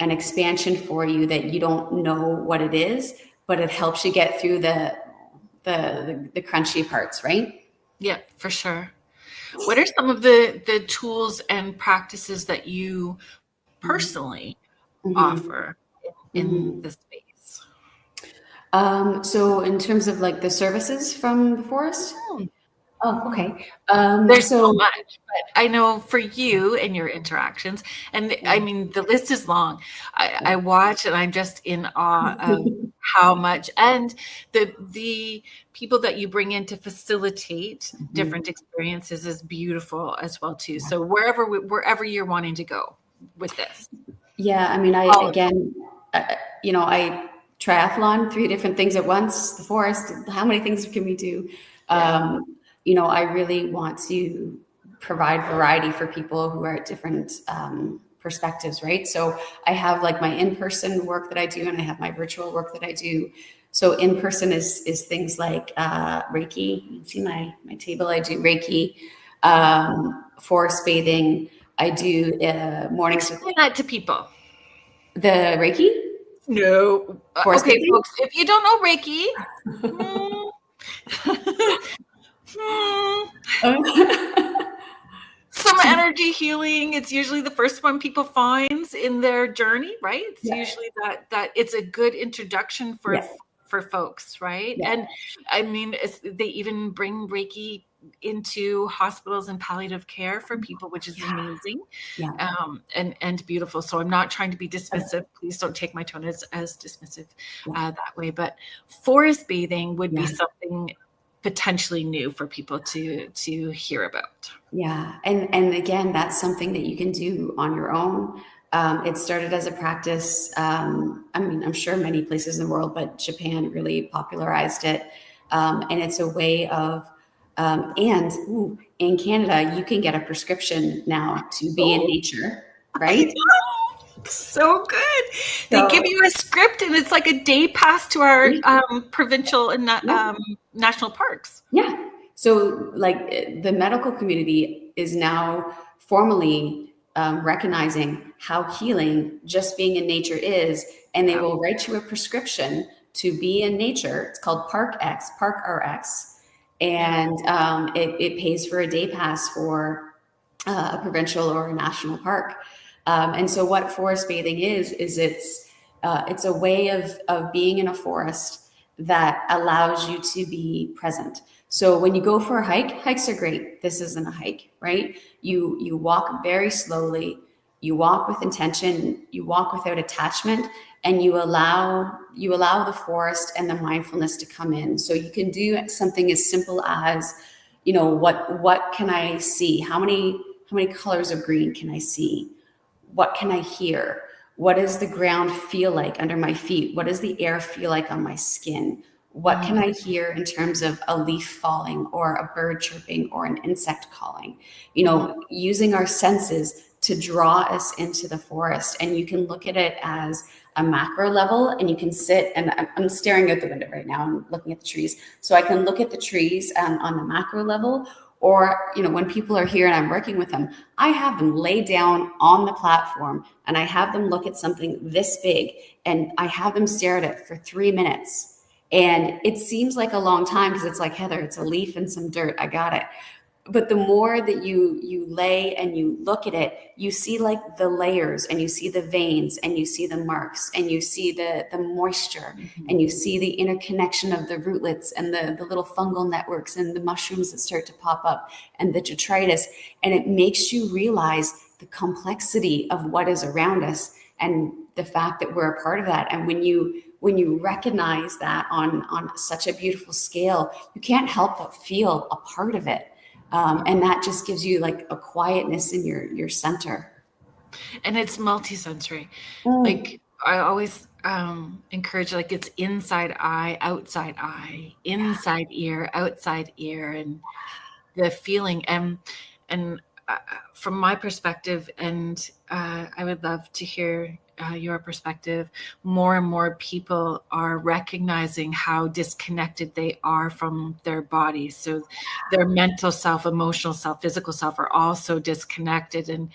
an expansion for you that you don't know what it is, but it helps you get through the crunchy parts, right? Yeah, for sure. What are some of the tools and practices that you personally offer in the space? So in terms of like the services from the forest? Oh, okay. There's so much, but I know for you and your interactions, and I mean, the list is long. I watch and I'm just in awe of how much, and the people that you bring in to facilitate different experiences is beautiful as well too. So wherever you're wanting to go with this. Yeah, I mean, I triathlon, 3 different things at once, the forest, how many things can we do? I really want to provide variety for people who are at different perspectives, right? So I have like my in-person work that I do, and I have my virtual work that I do. So in-person is things like Reiki. You can see my table. I do Reiki, forest bathing. I do mornings. Explain that to people. The Reiki? No. Okay, folks, if you don't know Reiki, some energy healing. It's usually the first one people find in their journey, right? It's usually that it's a good introduction for folks, right? And I mean, they even bring Reiki into hospitals and palliative care for people, which is amazing and beautiful. So I'm not trying to be dismissive. Please don't take my tone as dismissive that way. But forest bathing would be something potentially new for people to hear about. Yeah. And again, that's something that you can do on your own. It started as a practice. I mean, I'm sure many places in the world, but Japan really popularized it. And it's a way of, in Canada, you can get a prescription now to be in nature, right? So good. They give you a script, and it's like a day pass to our provincial and national parks. Yeah. So like the medical community is now formally recognizing how healing just being in nature is, and they will write you a prescription to be in nature. It's called Park RX. And it pays for a day pass for a provincial or a national park. And so what forest bathing is it's a way of being in a forest that allows you to be present. So when you go for a hike, hikes are great. This isn't a hike, right? You walk very slowly, you walk with intention, you walk without attachment, and you allow the forest and the mindfulness to come in. So you can do something as simple as, what can I see? How many colors of green can I see? What can I hear? What does the ground feel like under my feet? What does the air feel like on my skin? What can I hear in terms of a leaf falling or a bird chirping or an insect calling? Using our senses to draw us into the forest. And you can look at it as a macro level, and you can sit, and I'm staring out the window right now. I'm looking at the trees. So I can look at the trees on the macro level, Or, when people are here and I'm working with them, I have them lay down on the platform and I have them look at something this big and I have them stare at it for 3 minutes. And it seems like a long time because it's like, Heather, it's a leaf and some dirt. I got it. But the more that you lay and you look at it, you see like the layers and you see the veins and you see the marks and you see the moisture and you see the interconnection of the rootlets and the little fungal networks and the mushrooms that start to pop up and the detritus. And it makes you realize the complexity of what is around us and the fact that we're a part of that. And when you recognize that on such a beautiful scale, you can't help but feel a part of it. And that just gives you like a quietness in your center. And it's multisensory. Like I always encourage, like it's inside eye, inside ear, outside ear, and the feeling. And from my perspective, and I would love to hear your perspective, more and more people are recognizing how disconnected they are from their bodies. So their mental self, emotional self, physical self are also disconnected, and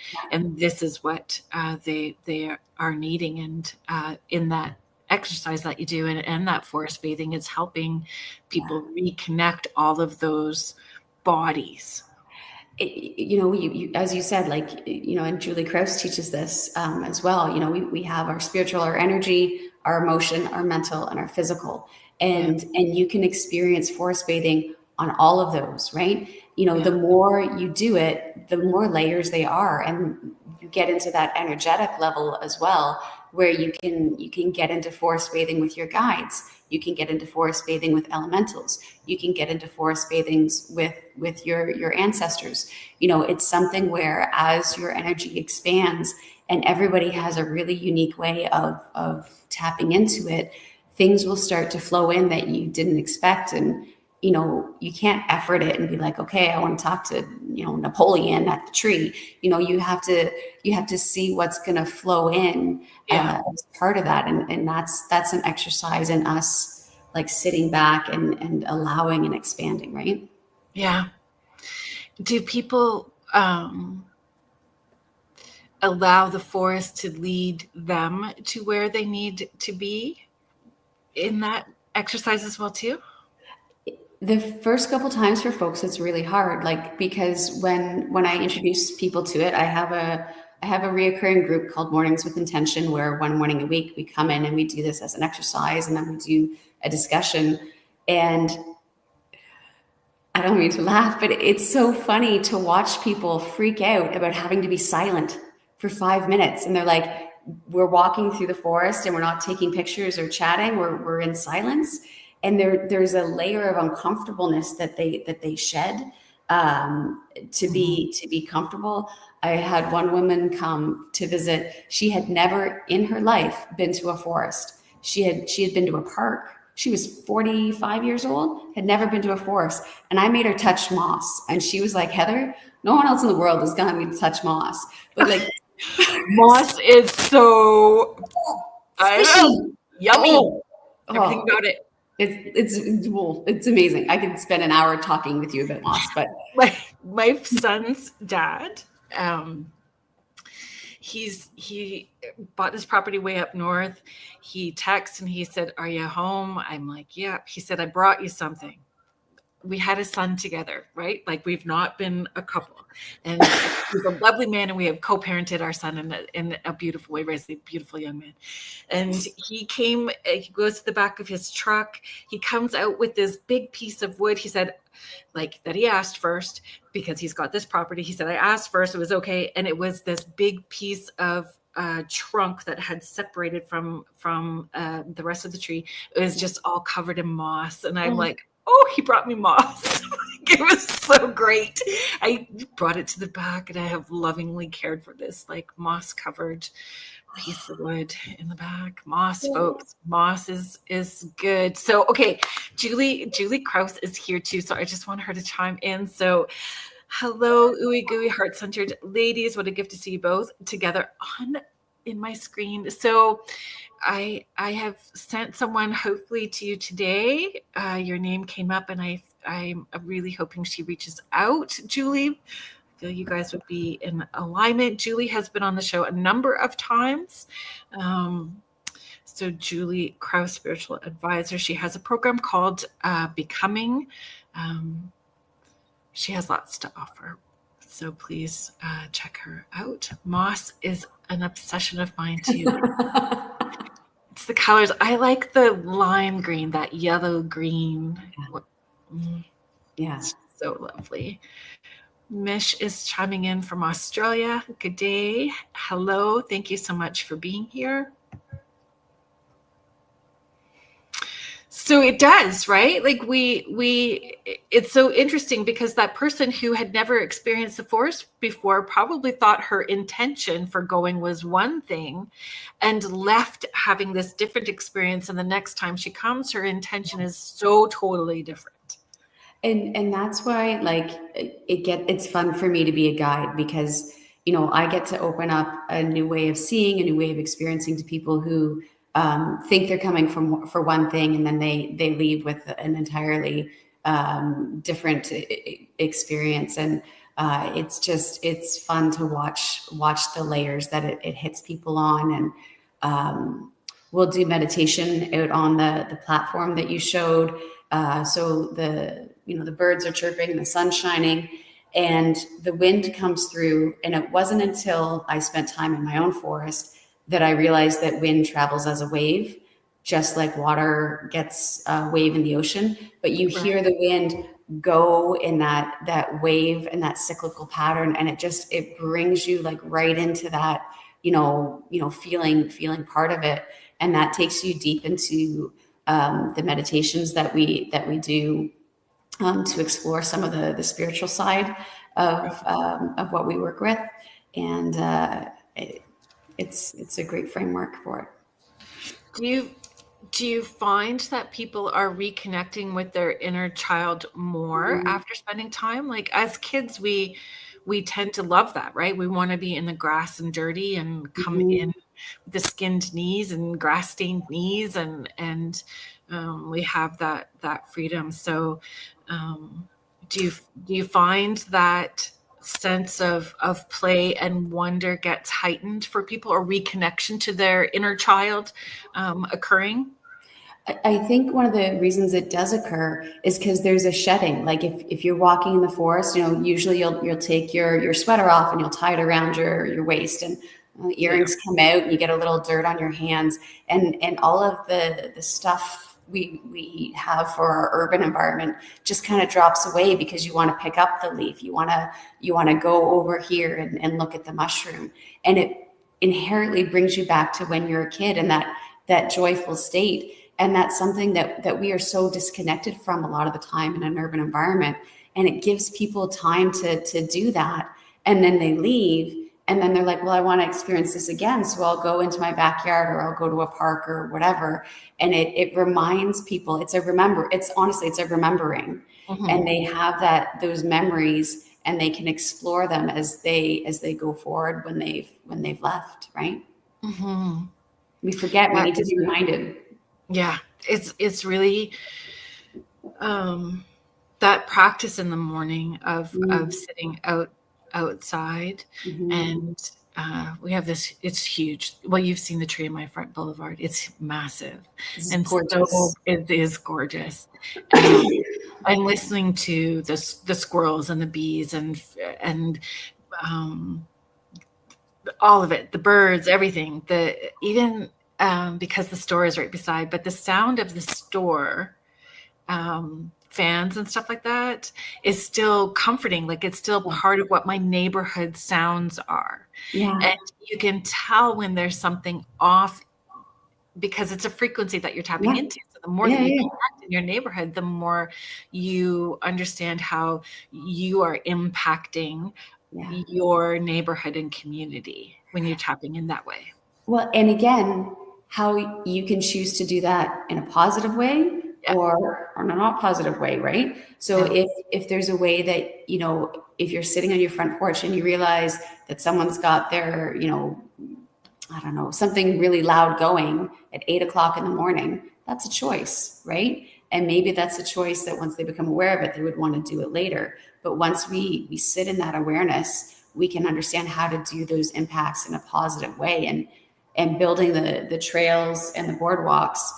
this is what they are needing. And in that exercise that you do and that forest bathing, it's helping people reconnect all of those bodies. You as you said, like, and Julie Krause teaches this as well. We have our spiritual, our energy, our emotion, our mental, and our physical. And you can experience forest bathing on all of those, right? The more you do it, the more layers they are. And you get into that energetic level as well, where you can get into forest bathing with your guides. You can get into forest bathing with elementals. You can get into forest bathings with your ancestors. It's something where as your energy expands and everybody has a really unique way of tapping into it, things will start to flow in that you didn't expect. And, you can't effort it and be like, okay, I want to talk to, Napoleon at the tree. You have to see what's going to flow in as part of that. And that's an exercise in us, like sitting back and allowing and expanding. Right. Yeah. Do people allow the forest to lead them to where they need to be in that exercise as well too? The first couple times for folks, it's really hard, like, because when I introduce people to it, I have a reoccurring group called Mornings with Intention, where one morning a week we come in and we do this as an exercise, and then we do a discussion. And I don't mean to laugh, but it's so funny to watch people freak out about having to be silent for 5 minutes. And they're like, we're walking through the forest and we're not taking pictures or chatting. We're in silence. And there's a layer of uncomfortableness that they shed to be comfortable. I had one woman come to visit. She had never in her life been to a forest. She had been to a park. She was 45 years old, had never been to a forest. And I made her touch moss. And she was like, Heather, no one else in the world is going to me to touch moss. But like, moss is so yummy. Everything about it. It's amazing. I could spend an hour talking with you about moss, but my son's dad, he bought this property way up north. He texted and he said, "Are you home?" I'm like, "Yeah." He said, "I brought you something." We had a son together, right? Like we've not been a couple, and he's a lovely man, and we have co-parented our son in a beautiful way, raised a beautiful young man. And he goes to the back of his truck. He comes out with this big piece of wood. He said, like, that he asked first because he's got this property. He said, I asked first, it was okay. And it was this big piece of trunk that had separated from the rest of the tree. It was just all covered in moss. And I'm like, oh, he brought me moss. It was so great. I brought it to the back and I have lovingly cared for this like moss covered piece of wood in the back. Moss, folks. Moss is good. So, okay, Julie Krause is here too. So I just want her to chime in. So hello, ooey gooey heart-centered ladies. What a gift to see you both together in my screen. So I have sent someone hopefully to you today. Your name came up and I I'm really hoping she reaches out, Julie. I feel you guys would be in alignment. Julie has been on the show a number of times. So Julie Krause, spiritual advisor, she has a program called Becoming. She has lots to offer. So please check her out. Moss is an obsession of mine too. It's the colors. I like the lime green, that yellow green. Yeah. It's so lovely. Mish is chiming in from Australia. Good day. Hello. Thank you so much for being here. So it does, right? Like it's so interesting because that person who had never experienced the force before probably thought her intention for going was one thing and left having this different experience. And the next time she comes, her intention is so totally different. And that's why, like, it's fun for me to be a guide, because, you know, I get to open up a new way of seeing, a new way of experiencing to people who think they're coming for one thing, and then they leave with an entirely different experience. And it's fun to watch the layers that it hits people on. And we'll do meditation out on the platform that you showed. So the birds are chirping and the sun's shining and the wind comes through. And it wasn't until I spent time in my own forest that I realized that wind travels as a wave, just like water gets a wave in the ocean. But you hear the wind go in that wave and that cyclical pattern, and it brings you like right into that, feeling part of it. And that takes you deep into the meditations that we do to explore some of the spiritual side of what we work with. And it's a great framework for it. Do you find that people are reconnecting with their inner child more after spending time? Like as kids, we tend to love that, right? We want to be in the grass and dirty and come in with the skinned knees and grass stained knees, and we have that freedom. So do you find that sense of play and wonder gets heightened for people, or reconnection to their inner child occurring? I think one of the reasons it does occur is because there's a shedding. Like if you're walking in the forest, usually you'll take your sweater off and you'll tie it around your waist, and earrings come out and you get a little dirt on your hands, and all of the stuff we have for our urban environment just kind of drops away because you want to pick up the leaf. You want to go over here and look at the mushroom, and it inherently brings you back to when you're a kid and that joyful state. And that's something that we are so disconnected from a lot of the time in an urban environment. And it gives people time to do that. And then they leave, and then they're like, well, I want to experience this again. So I'll go into my backyard, or I'll go to a park or whatever. And it reminds people, it's a remembering. And they have those memories, and they can explore them as they go forward when they've left, right? We forget, we need to be reminded. Yeah, it's really that practice in the morning of sitting outside, and we have this. It's huge. Well, you've seen the tree in my front boulevard. It's massive, and gorgeous. So it is gorgeous. I'm listening to the squirrels and the bees and all of it, the birds, everything. Because the store is right beside, but the sound of the store, fans and stuff like that, is still comforting. Like it's still part of what my neighborhood sounds are. Yeah. And you can tell when there's something off because it's a frequency that you're tapping into. So the more that you connect in your neighborhood, the more you understand how you are impacting your neighborhood and community when you're tapping in that way. Well, and again, how you can choose to do that in a positive way or in a not positive way, right? So if there's a way that, if you're sitting on your front porch and you realize that someone's got their, I don't know, something really loud going at 8 o'clock in the morning, that's a choice, right? And maybe that's a choice that once they become aware of it, they would want to do it later. But once we sit in that awareness, we can understand how to do those impacts in a positive way, and building the trails and the boardwalks,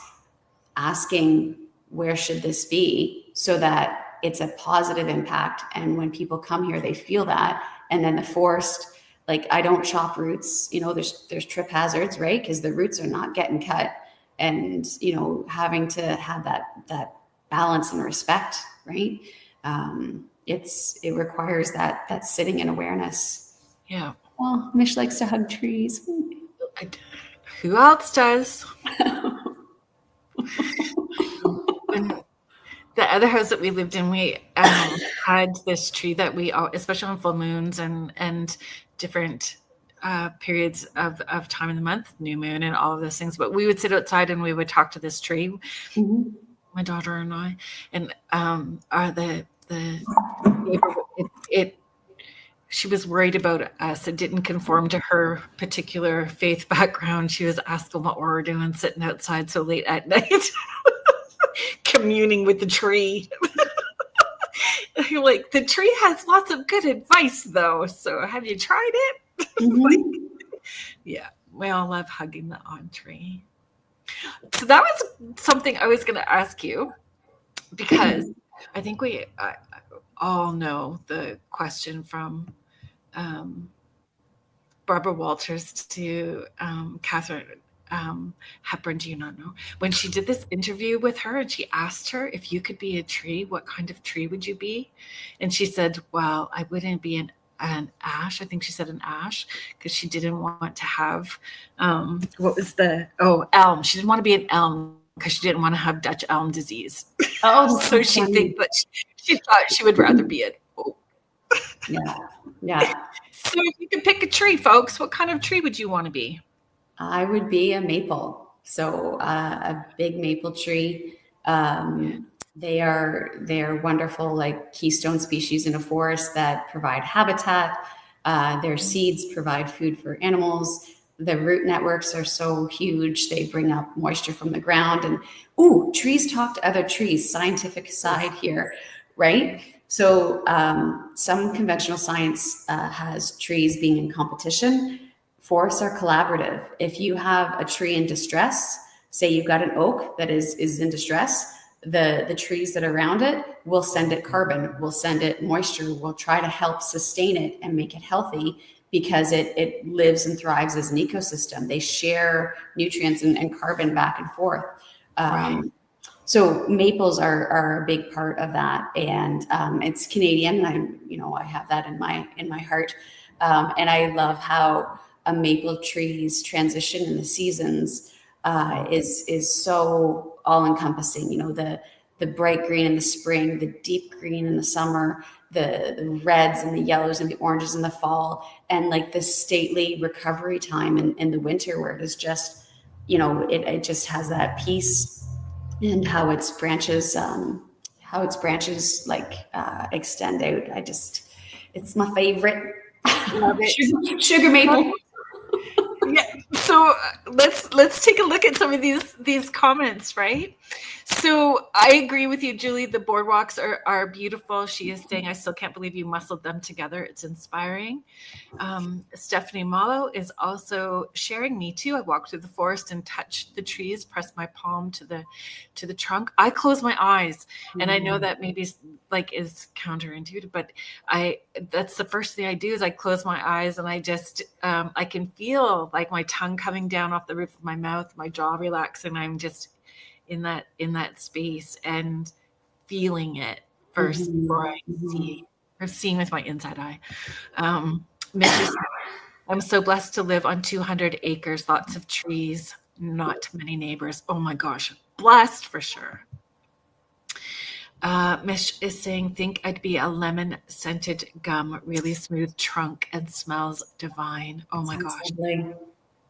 asking where should this be so that it's a positive impact. And when people come here, they feel that. And then the forest, like, I don't chop roots, there's trip hazards, right? Because the roots are not getting cut. And, having to have that balance and respect, right? It requires that sitting in awareness. Yeah. Well, Mish likes to hug trees. Who else does? When the other house that we lived in, we had this tree that we, especially on full moons and different periods of time in the month, new moon and all of those things, but we would sit outside and we would talk to this tree, mm-hmm. my daughter and I, and the she was worried about us. It didn't conform to her particular faith background. She was asking what we were doing, sitting outside so late at night, communing with the tree. Like, the tree has lots of good advice, though. So have you tried it? Mm-hmm. Yeah, we all love hugging the on tree. So that was something I was going to ask you, because I think we all know the question from Barbara Walters to Catherine Hepburn. Do you not know? When she did this interview with her and she asked her, if you could be a tree, what kind of tree would you be? And she said, well, I wouldn't be an ash. I think she said an ash, because she didn't want to have, elm. She didn't want to be an elm because she didn't want to have Dutch elm disease. Oh, so she thought she would rather be an oak. Yeah. So if you could pick a tree, folks, what kind of tree would you want to be? I would be a maple. So a big maple tree. They are wonderful, like keystone species in a forest that provide habitat. Their seeds provide food for animals. The root networks are so huge. They bring up moisture from the ground. And trees talk to other trees. Scientific side here, right? So some conventional science has trees being in competition. Forests are collaborative. If you have a tree in distress, say you've got an oak that is in distress, the trees that are around it will send it carbon, will send it moisture, will try to help sustain it and make it healthy, because it lives and thrives as an ecosystem. They share nutrients and carbon back and forth. Right. So maples are a big part of that, and it's Canadian. I have that in my heart, and I love how a maple tree's transition in the seasons is so all encompassing. The bright green in the spring, the deep green in the summer, the reds and the yellows and the oranges in the fall, and like the stately recovery time in the winter, where it is just, it just has that peace. And how its branches extend out. It's my favorite. Love it. Sugar maple. Yeah. So let's take a look at some of these comments, right? So I agree with you, Julie. The boardwalks are beautiful. She is saying, I still can't believe you muscled them together. It's inspiring. Stephanie Malo is also sharing, me too. I walked through the forest and touched the trees, pressed my palm to the trunk. I close my eyes, and I know that maybe is counterintuitive, but that's the first thing I do is I close my eyes, and I just I can feel like my tongue coming down off the roof of my mouth, my jaw relaxing. I'm just in that space and feeling it first before I see, or seeing with my inside eye. I'm so blessed to live on 200 acres, lots of trees, not many neighbors. Oh my gosh, blessed for sure. Mish is saying, think I'd be a lemon scented gum, really smooth trunk and smells divine. Oh my gosh. Lovely.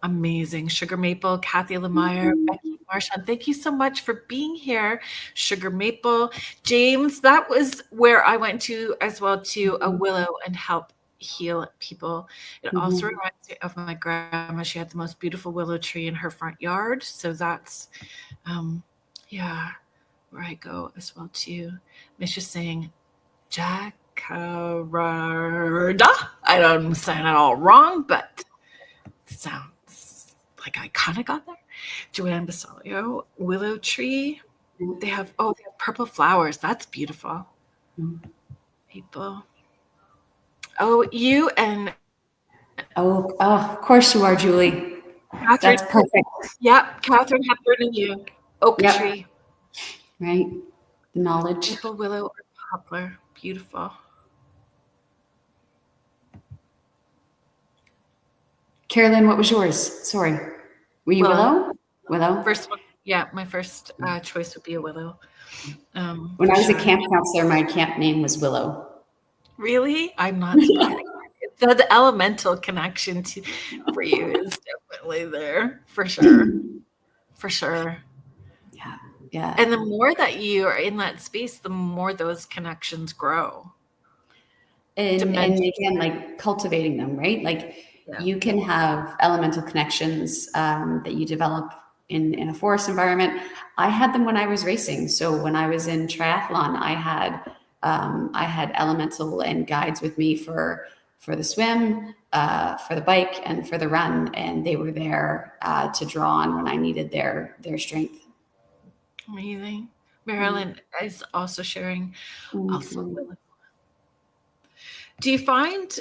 Amazing. Sugar Maple, Kathy Lemire, Becky Marchand, thank you so much for being here. Sugar Maple. James, that was where I went to as well, to a willow and help heal people. It also reminds me of my grandma. She had the most beautiful willow tree in her front yard. So that's, where I go as well too. Misha saying Jacaranda. I don't say it all wrong, but it sounds like I kind of got there. Joanne Basalio, willow tree. They have purple flowers. That's beautiful. People. Oh, you and Oh, of course you are, Julie. Catherine. That's perfect. Yep, Catherine Hepburn and you. Oak Yep. tree. Right. The knowledge. Maple, willow, or poplar. Beautiful. Carolyn, what was yours? Sorry. Were you willow? Willow? First one. Yeah, my first choice would be a willow. When I was a camp counselor, my camp name was Willow. Really? I'm not surprised. The elemental connection for you is definitely there, for sure. For sure. Yeah. Yeah. And the more that you are in that space, the more those connections grow. And again, like cultivating them, right? Like you can have elemental connections that you develop in a forest environment. I had them when I was racing. So when I was in triathlon, I had elemental and guides with me for the swim, for the bike, and for the run, and they were there to draw on when I needed their strength. Amazing. Marilyn is also sharing. Also, do you find,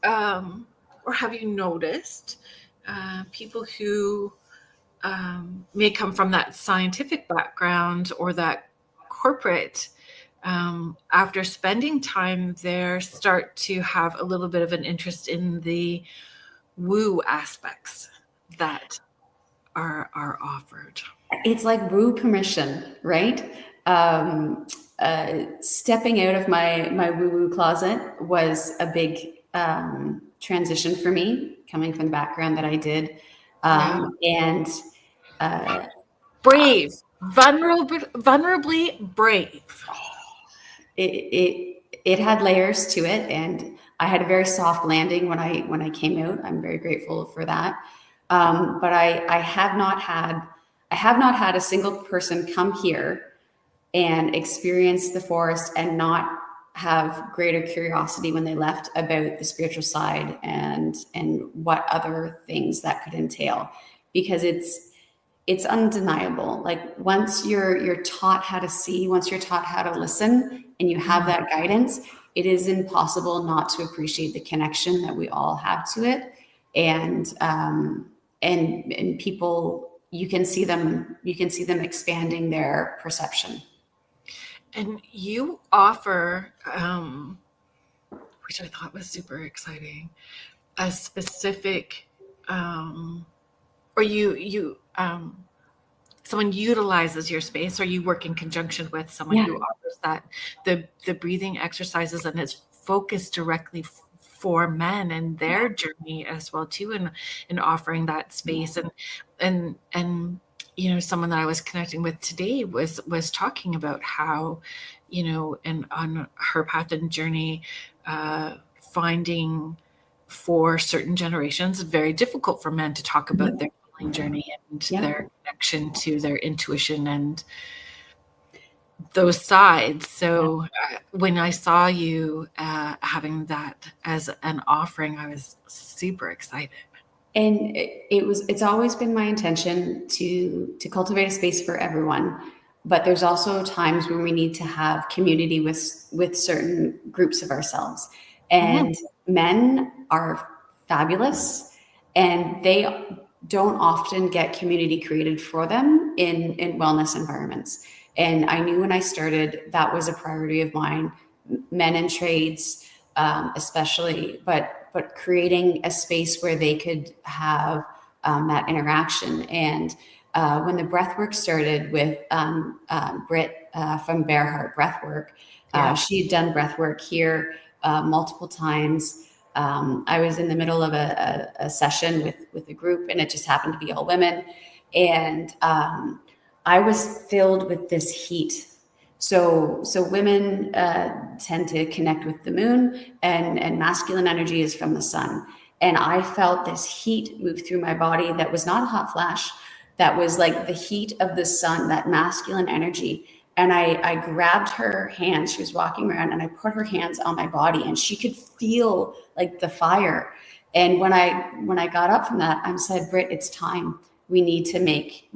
or have you noticed, people who may come from that scientific background or that corporate, after spending time there, start to have a little bit of an interest in the woo aspects that are offered? It's like woo permission, right? Stepping out of my woo-woo closet was a big transition for me, coming from the background that I did. And brave, vulnerably brave. It had layers to it, and I had a very soft landing when I came out. I'm very grateful for that. But I have not had a single person come here and experience the forest and not have greater curiosity when they left about the spiritual side and what other things that could entail, because it's undeniable. Like once you're taught how to see, once you're taught how to listen, and you have that guidance, it is impossible not to appreciate the connection that we all have to it. And people, you can see them expanding their perception. And you offer, which I thought was super exciting, a specific, or someone utilizes your space, or you work in conjunction with someone who offers that, the breathing exercises, and is focused directly for men and their journey as well too, and offering that space. And someone that I was connecting with today was talking about how, and on her path and journey, finding for certain generations, very difficult for men to talk about their healing journey and their connection to their intuition and those sides. So when I saw you having that as an offering, I was super excited. And it's always been my intention to cultivate a space for everyone, but there's also times when we need to have community with certain groups of ourselves. And men are fabulous, and they don't often get community created for them in wellness environments. And I knew when I started that was a priority of mine, men in trades, especially, but creating a space where they could have that interaction. And when the breathwork started with Britt from Bearheart Breathwork, she had done breathwork here multiple times. I was in the middle of a session with a group, and it just happened to be all women. And I was filled with this heat. So women tend to connect with the moon, and masculine energy is from the sun. And I felt this heat move through my body that was not a hot flash. That was like the heat of the sun, that masculine energy. And I grabbed her hands. She was walking around, and I put her hands on my body, and she could feel like the fire. And when I got up from that, I said, Britt, it's time. We need to make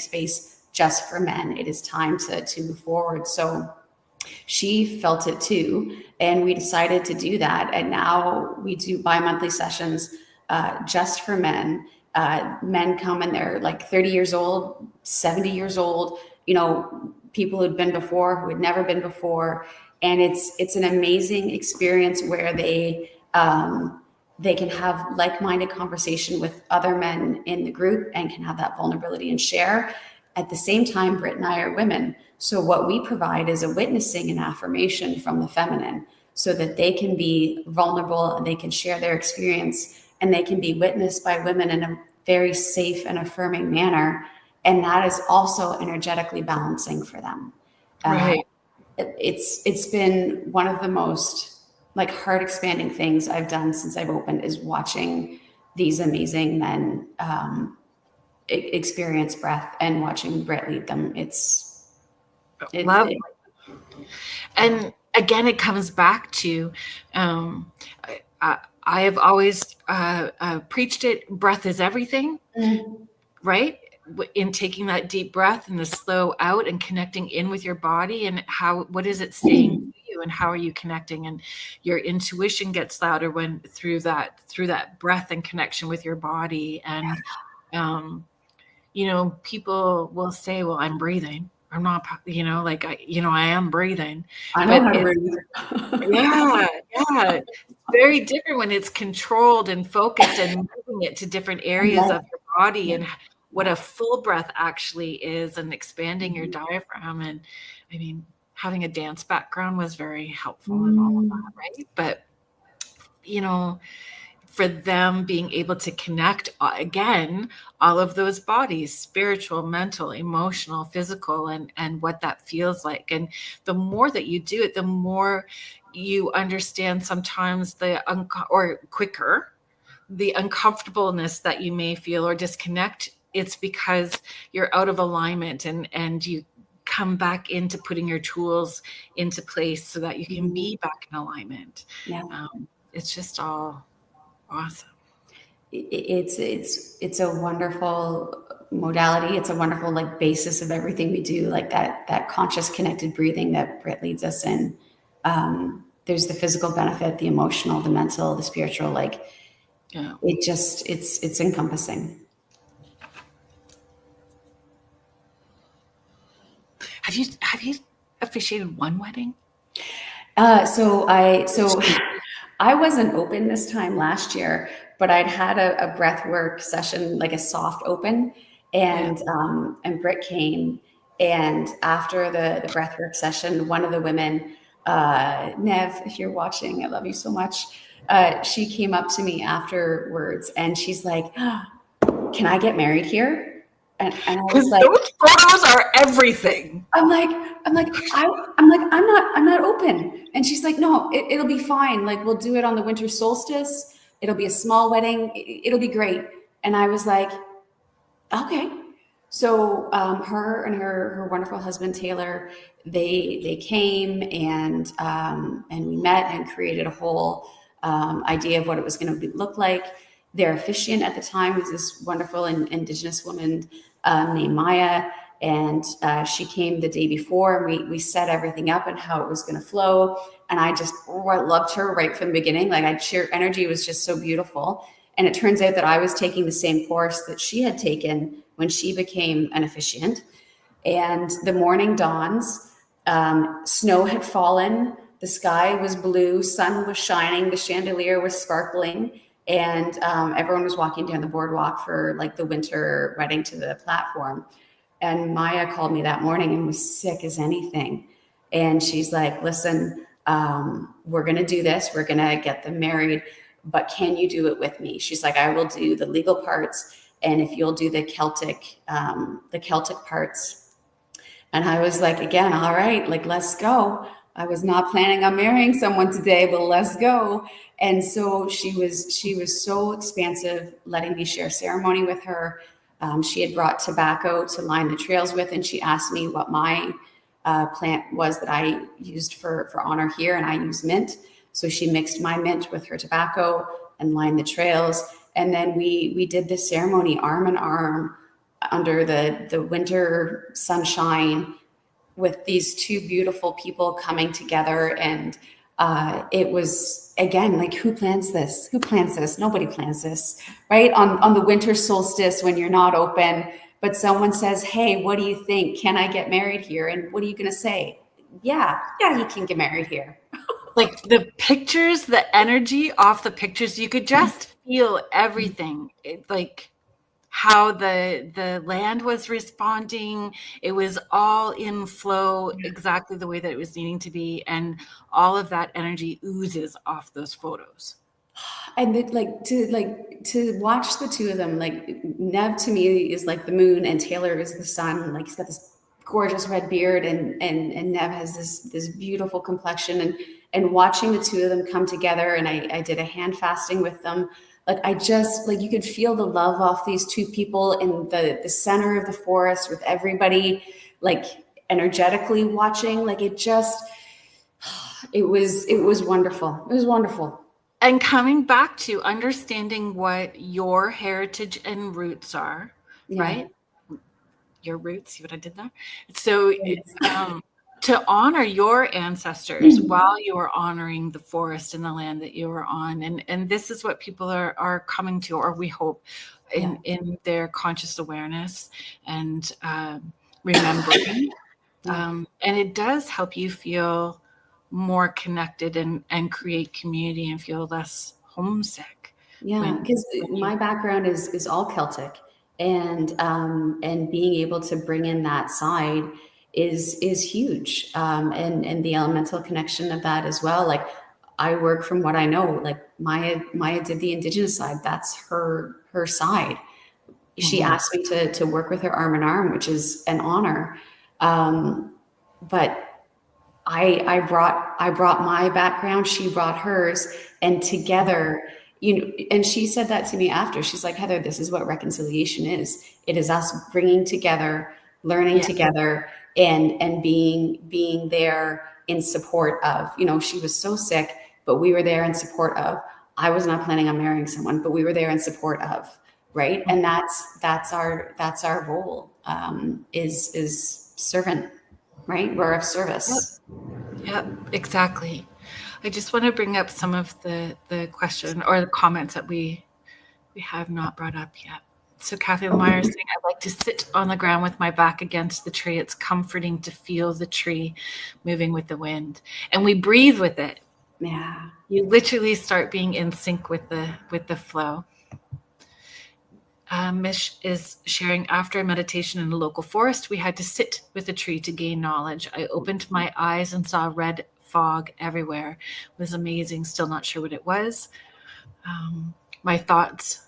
space just for men. It is time to move forward. So she felt it too, and we decided to do that. And now we do bi-monthly sessions just for men. Men come and they're like 30 years old, 70 years old, people who'd been before, who had never been before. And it's an amazing experience where they can have like-minded conversation with other men in the group and can have that vulnerability and share. At the same time, Britt and I are women. So what we provide is a witnessing and affirmation from the feminine so that they can be vulnerable and they can share their experience and they can be witnessed by women in a very safe and affirming manner. And that is also energetically balancing for them. Right. It's been one of the most heart expanding things I've done since I've opened is watching these amazing men experience breath and watching Britt lead them. It's lovely. And again, it comes back to, I have always preached it. Breath is everything, right? In taking that deep breath and the slow out and connecting in with your body and what is it saying to you and how are you connecting? And your intuition gets louder when through that breath and connection with your body. And, people will say, well, I'm breathing. I'm not, I am breathing. I know how to breathe. Yeah. It's very different when it's controlled and focused and moving it to different areas of your body and what a full breath actually is and expanding your diaphragm. And I mean, having a dance background was very helpful in all of that, right? But, for them being able to connect again, all of those bodies, spiritual, mental, emotional, physical, and what that feels like. And the more that you do it, the more you understand sometimes quicker, the uncomfortableness that you may feel or disconnect. It's because you're out of alignment and you come back into putting your tools into place so that you can be back in alignment. Yeah. It's just all awesome. It's a wonderful modality. It's a wonderful basis of everything we do, that conscious connected breathing that Britt leads us in. There's the physical benefit, the emotional, the mental, the spiritual, it's encompassing. Have you officiated one wedding? So I wasn't open this time last year, but I'd had a breath work session, like a soft open, and Britt came. And after the breath work session, one of the women, Nev, if you're watching, I love you so much. She came up to me afterwards and she's like, "Can I get married here?" And I was like, those photos are everything. I'm not open. And she's like, "No, it'll be fine. We'll do it on the winter solstice. It'll be a small wedding. It'll be great." And I was like, okay. So her and her wonderful husband, Taylor, they came and we met and created a whole idea of what it was going to look like. Their officiant at the time was this wonderful Indigenous woman named Maya. And she came the day before and we set everything up and how it was going to flow. And I loved her right from the beginning. Her energy was just so beautiful. And it turns out that I was taking the same course that she had taken when she became an officiant. And the morning dawns, snow had fallen, the sky was blue, sun was shining, the chandelier was sparkling. And everyone was walking down the boardwalk for the winter wedding to the platform. And Maya called me that morning and was sick as anything. And she's like, "Listen, we're going to do this. We're going to get them married, but can you do it with me?" She's like, "I will do the legal parts. And if you'll do the Celtic parts." And I was like, again, all right, let's go. I was not planning on marrying someone today, but let's go. And so she was so expansive, letting me share ceremony with her. She had brought tobacco to line the trails with, and she asked me what my plant was that I used for honor here, and I use mint. So she mixed my mint with her tobacco and lined the trails. And then we did this ceremony arm in arm under the winter sunshine with these two beautiful people coming together. And it was, again, like, who plans this? Who plans this? Nobody plans this, right? On the winter solstice when you're not open, but someone says, hey, what do you think? Can I get married here? And what are you going to say? Yeah, you can get married here. Like the pictures, the energy off the pictures, you could just feel everything. Like how the land was responding. It was all in flow exactly the way that it was needing to be. And all of that energy oozes off those photos. And to watch the two of them, like, Nev to me is like the moon and Taylor is the sun. Like, he's got this gorgeous red beard, and Nev has this beautiful complexion, and watching the two of them come together. And I did a hand fasting with them. Like, I just, like, you could feel the love off these two people in the center of the forest with everybody, like, energetically watching. Like, it was wonderful. It was wonderful. And coming back to understanding what your heritage and roots are, right? Your roots, see what I did there? So to honor your ancestors while you are honoring the forest and the land that you were on. And this is what people are coming to, or we hope, in their conscious awareness and remembering. And it does help you feel more connected and create community and feel less homesick. Yeah, because my background is all Celtic, and being able to bring in that side is huge, and the elemental connection of that as well. Like, I work from what I know. Like, Maya did the Indigenous side. That's her side. She asked me to work with her arm in arm, which is an honor. But I brought my background, she brought hers, and together, and she said that to me after. She's like, Heather, this is what reconciliation is. It is us bringing together, learning together, and being there in support of, she was so sick, but we were there in support of. I was not planning on marrying someone, but we were there in support of, right? And that's our role, is servant, right? We're of service. Yep, exactly. I just want to bring up some of the question or the comments that we have not brought up yet. So Kathleen Meyer is saying, I like to sit on the ground with my back against the tree. It's comforting to feel the tree moving with the wind. And we breathe with it. Yeah. You literally start being in sync with the flow. Mish is sharing, after a meditation in a local forest, we had to sit with a tree to gain knowledge. I opened my eyes and saw red fog everywhere. It was amazing. Still not sure what it was. My thoughts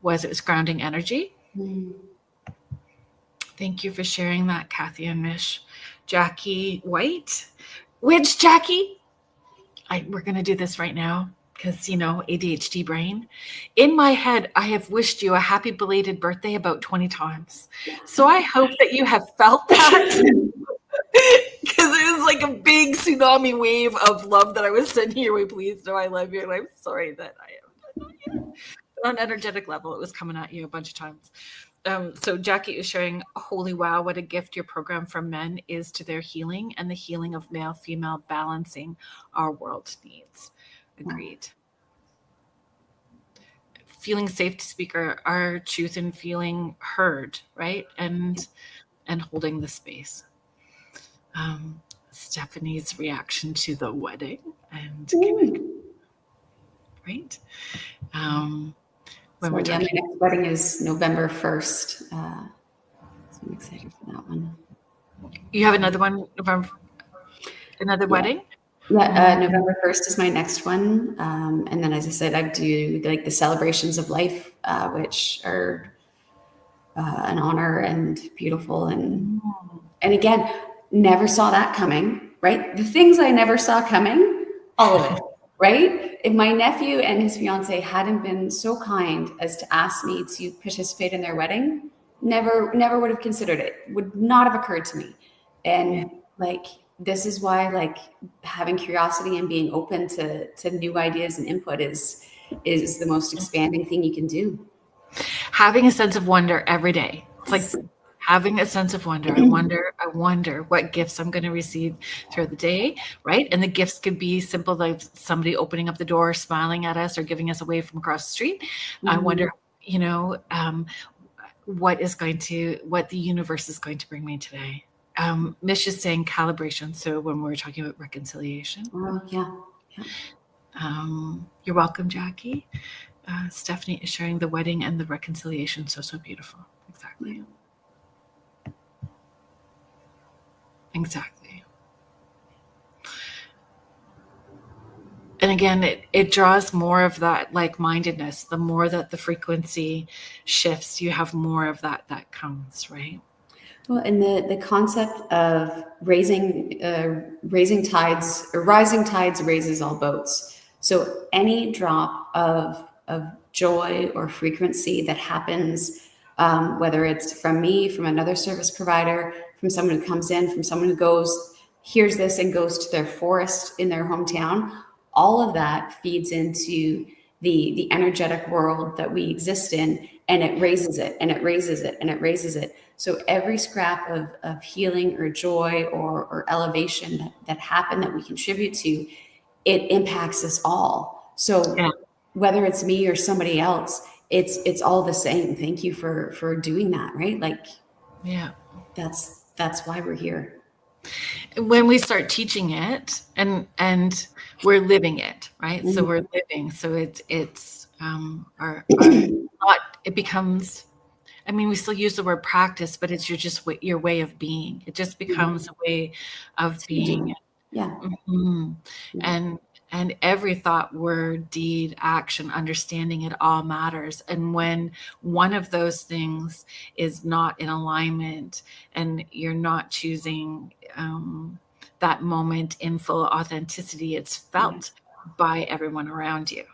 was it was grounding energy. Thank you for sharing that, Kathy and Mish. Jackie White. Which Jackie? We're going to do this right now. Because, ADHD brain. In my head, I have wished you a happy belated birthday about 20 times. So I hope that you have felt that. Because it was like a big tsunami wave of love that I was sending your way. Please know I love you. And I'm sorry that I am. On an energetic level, it was coming at you a bunch of times. So Jackie is sharing, holy wow, what a gift your program for men is to their healing and the healing of male-female balancing our world needs. Agreed. Feeling safe to speak our truth and feeling heard, right? And holding the space. Stephanie's reaction to the wedding and right? When we're talking, my next wedding is November 1st. So I'm excited for that one. You have another one, another wedding? November 1st is my next one. And then, as I said, I do like the celebrations of life, which are an honor and beautiful. And again, never saw that coming, right? The things I never saw coming, all of it, right? If my nephew and his fiance hadn't been so kind as to ask me to participate in their wedding, never would have considered it, would not have occurred to me. And like, this is why, like, having curiosity and being open to new ideas and input is the most expanding thing you can do. Having a sense of wonder every day. It's like having a sense of wonder. I wonder what gifts I'm going to receive through the day, right? And the gifts could be simple, like somebody opening up the door, smiling at us, or giving us a wave from across the street. I wonder, what the universe is going to bring me today. Mish is saying calibration. So when we're talking about reconciliation. Yeah. You're welcome, Jackie. Stephanie is sharing the wedding and the reconciliation. So beautiful. Exactly. Exactly. And again, it draws more of that like-mindedness. The more that the frequency shifts, you have more of that comes, right? Well, and the concept of rising tides, or rising tides raises all boats. So any drop of joy or frequency that happens, whether it's from me, from another service provider, from someone who comes in, from someone who hears this and goes to their forest in their hometown, all of that feeds into the energetic world that we exist in, and it raises it, and it raises it, and it raises it. So every scrap of healing or joy or elevation that happened, that we contribute to, it impacts us all. So whether it's me or somebody else, it's all the same. Thank you for doing that, right? Like, that's why we're here. When we start teaching it, and we're living it, right? So we're living. So it's our thought. It becomes. I mean, we still use the word practice, but it's your way of being. It just becomes a way of being. Yeah. And every thought, word, deed, action, understanding, it all matters. And when one of those things is not in alignment, and you're not choosing that moment in full authenticity, it's felt by everyone around you.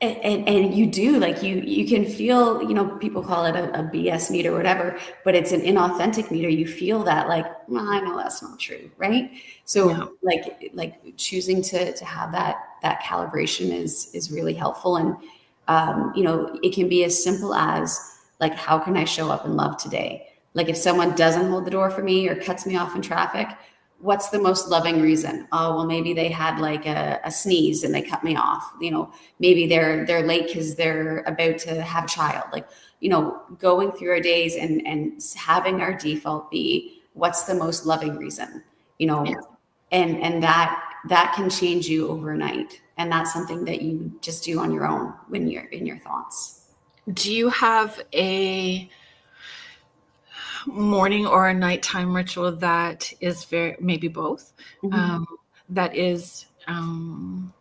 And you do, like, you can feel, people call it a BS meter or whatever, but it's an inauthentic meter. You feel that, like, well, I know that's not true, right? So like choosing to have that calibration is really helpful. And it can be as simple as, like, how can I show up in love today? Like, if someone doesn't hold the door for me or cuts me off in traffic, what's the most loving reason? Oh, well, maybe they had like a sneeze and they cut me off. Maybe they're late because they're about to have a child. Like, going through our days and having our default be, what's the most loving reason? And that can change you overnight. And that's something that you just do on your own when you're in your thoughts. Do you have a morning or a nighttime ritual that is maybe both, that is not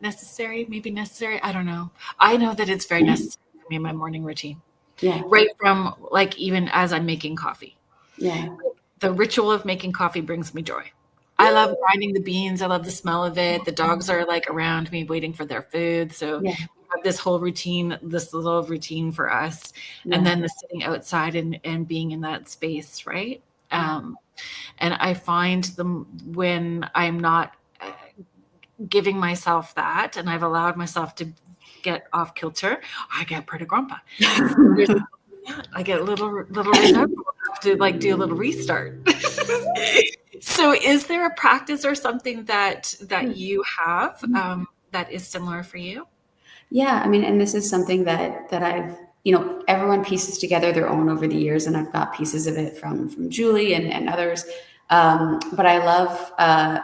necessary, maybe necessary? I don't know. I know that it's very necessary for me in my morning routine. Right from, like, even as I'm making coffee. The ritual of making coffee brings me joy. I love grinding the beans. I love the smell of it. The dogs are like around me waiting for their food. So we have this whole routine, this little routine for us. And then the sitting outside and being in that space, right? And I find when I'm not giving myself that, and I've allowed myself to get off kilter, I get pretty grumpy. I get a little resentful. I have to, like, do a little restart. So is there a practice or something that you have that is similar for you? Yeah, I mean, and this is something that I've, everyone pieces together their own over the years, and I've got pieces of it from Julie and others. But I love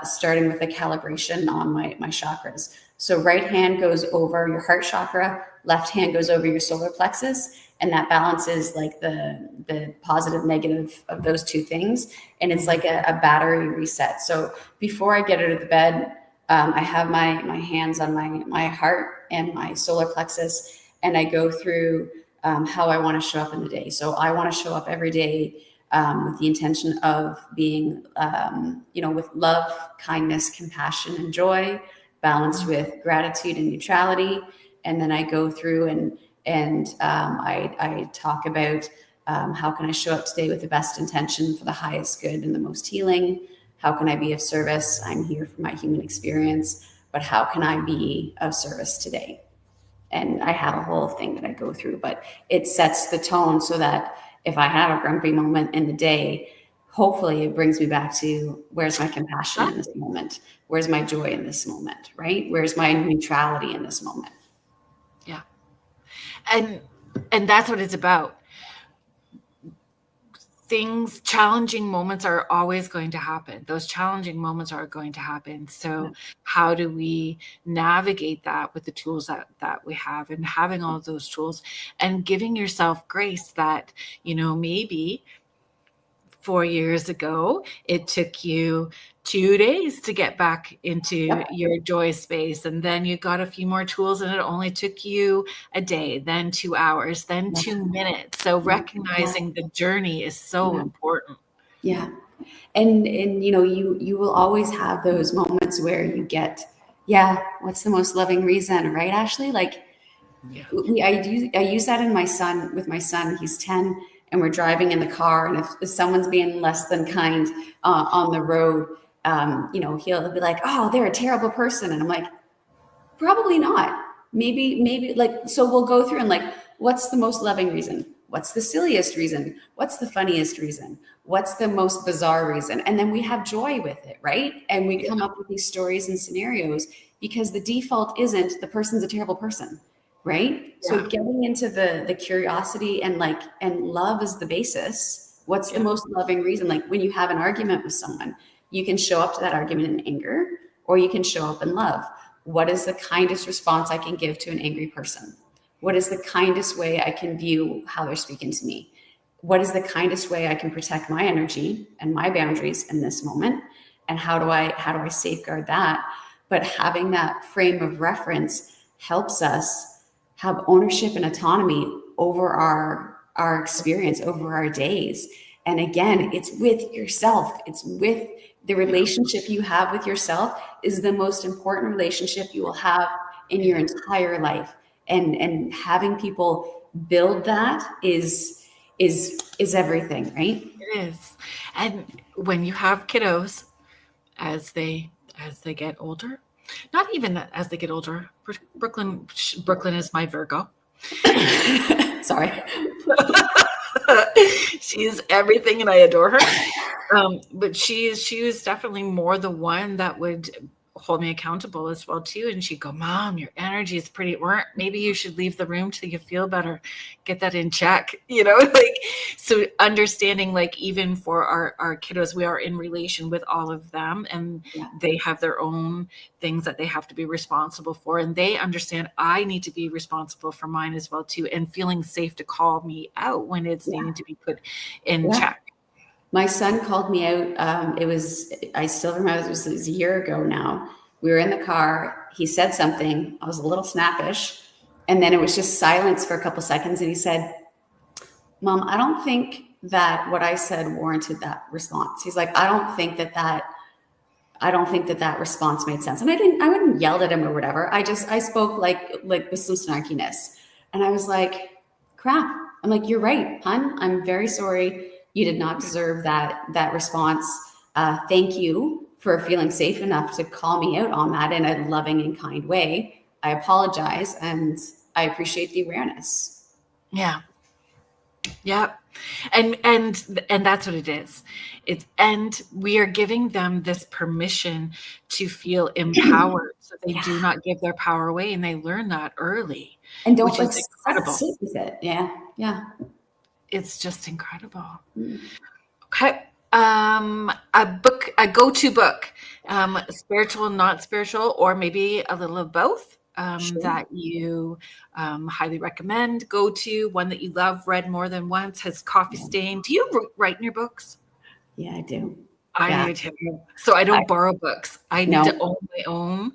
starting with a calibration on my chakras. So right hand goes over your heart chakra, left hand goes over your solar plexus, and that balances, like, the positive, negative of those two things. And it's like a battery reset. So before I get out of the bed, I have my hands on my heart and my solar plexus, and I go through how I want to show up in the day. So I want to show up every day with the intention of being, with love, kindness, compassion, and joy, balanced with gratitude and neutrality. And then I go through And I talk about how can I show up today with the best intention for the highest good and the most healing? How can I be of service? I'm here for my human experience, but how can I be of service today? And I have a whole thing that I go through, but it sets the tone so that if I have a grumpy moment in the day, hopefully it brings me back to where's my compassion in this moment? Where's my joy in this moment, right? Where's my neutrality in this moment? Yeah. And that's what it's about. Challenging moments are always going to happen. Those challenging moments are going to happen. So how do we navigate that with the tools that we have, and having all of those tools and giving yourself grace that, maybe 4 years ago, it took you 2 days to get back into your joy space. And then you got a few more tools and it only took you a day, then 2 hours, then 2 minutes. So recognizing the journey is so important. Yeah. And you will always have those moments where you get, what's the most loving reason, right, Ashley? Like I use that with my son, he's 10, and we're driving in the car. And if someone's being less than kind on the road, he'll be like, oh, they're a terrible person. And I'm like, probably not. Maybe like, so we'll go through and like, what's the most loving reason? What's the silliest reason? What's the funniest reason? What's the most bizarre reason? And then we have joy with it, right? And we come up with these stories and scenarios because the default isn't the person's a terrible person, right? So getting into the curiosity and love is the basis. What's the most loving reason? Like when you have an argument with someone, you can show up to that argument in anger, or you can show up in love. What is the kindest response I can give to an angry person? What is the kindest way I can view how they're speaking to me? What is the kindest way I can protect my energy and my boundaries in this moment? And how do I safeguard that? But having that frame of reference helps us have ownership and autonomy over our experience, over our days. And again, it's with yourself. It's with the relationship you have with yourself is the most important relationship you will have in your entire life. And having people build that is everything, right? It is. And when you have kiddos, as they get older, not even as they get older, Brooklyn is my Virgo. Sorry. She's everything and I adore her. But she was definitely more the one that would hold me accountable as well too. And she'd go, Mom, your energy is pretty, maybe you should leave the room till you feel better. Get that in check, so understanding, like, even for our kiddos, we are in relation with all of them, and they have their own things that they have to be responsible for. And they understand I need to be responsible for mine as well too. And feeling safe to call me out when it's needing to be put in check. My son called me out. I still remember, it was a year ago now. We were in the car. He said something. I was a little snappish. And then it was just silence for a couple seconds. And he said, Mom, I don't think that what I said warranted that response. He's like, I don't think that response made sense. And I wouldn't yell at him or whatever. I spoke like with some snarkiness. And I was like, crap. I'm like, you're right, hon. I'm very sorry. You did not deserve that response. Thank you for feeling safe enough to call me out on that in a loving and kind way. I apologize, and I appreciate the awareness. Yeah. Yeah. And that's what it is. And we are giving them this permission to feel empowered, so they do not give their power away, and they learn that early. And don't incredible. Sit with it. Yeah. Yeah. It's just incredible. Okay. A go-to book, spiritual, not spiritual, or maybe a little of both, that you highly recommend, go to, one that you love, read more than once, has coffee stain. Do you write in your books? Yeah, I do. I do. So I don't borrow books. I need to own my own,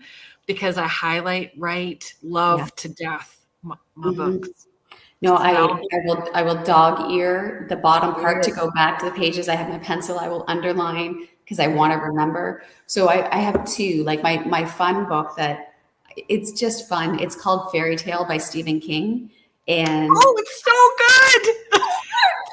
because I highlight, write, love to death my books. No, I will dog ear the bottom part to go back to the pages. I have my pencil. I will underline because I want to remember. So I have two, like my fun book that it's just fun. It's called Fairy Tale by Stephen King. And it's so good.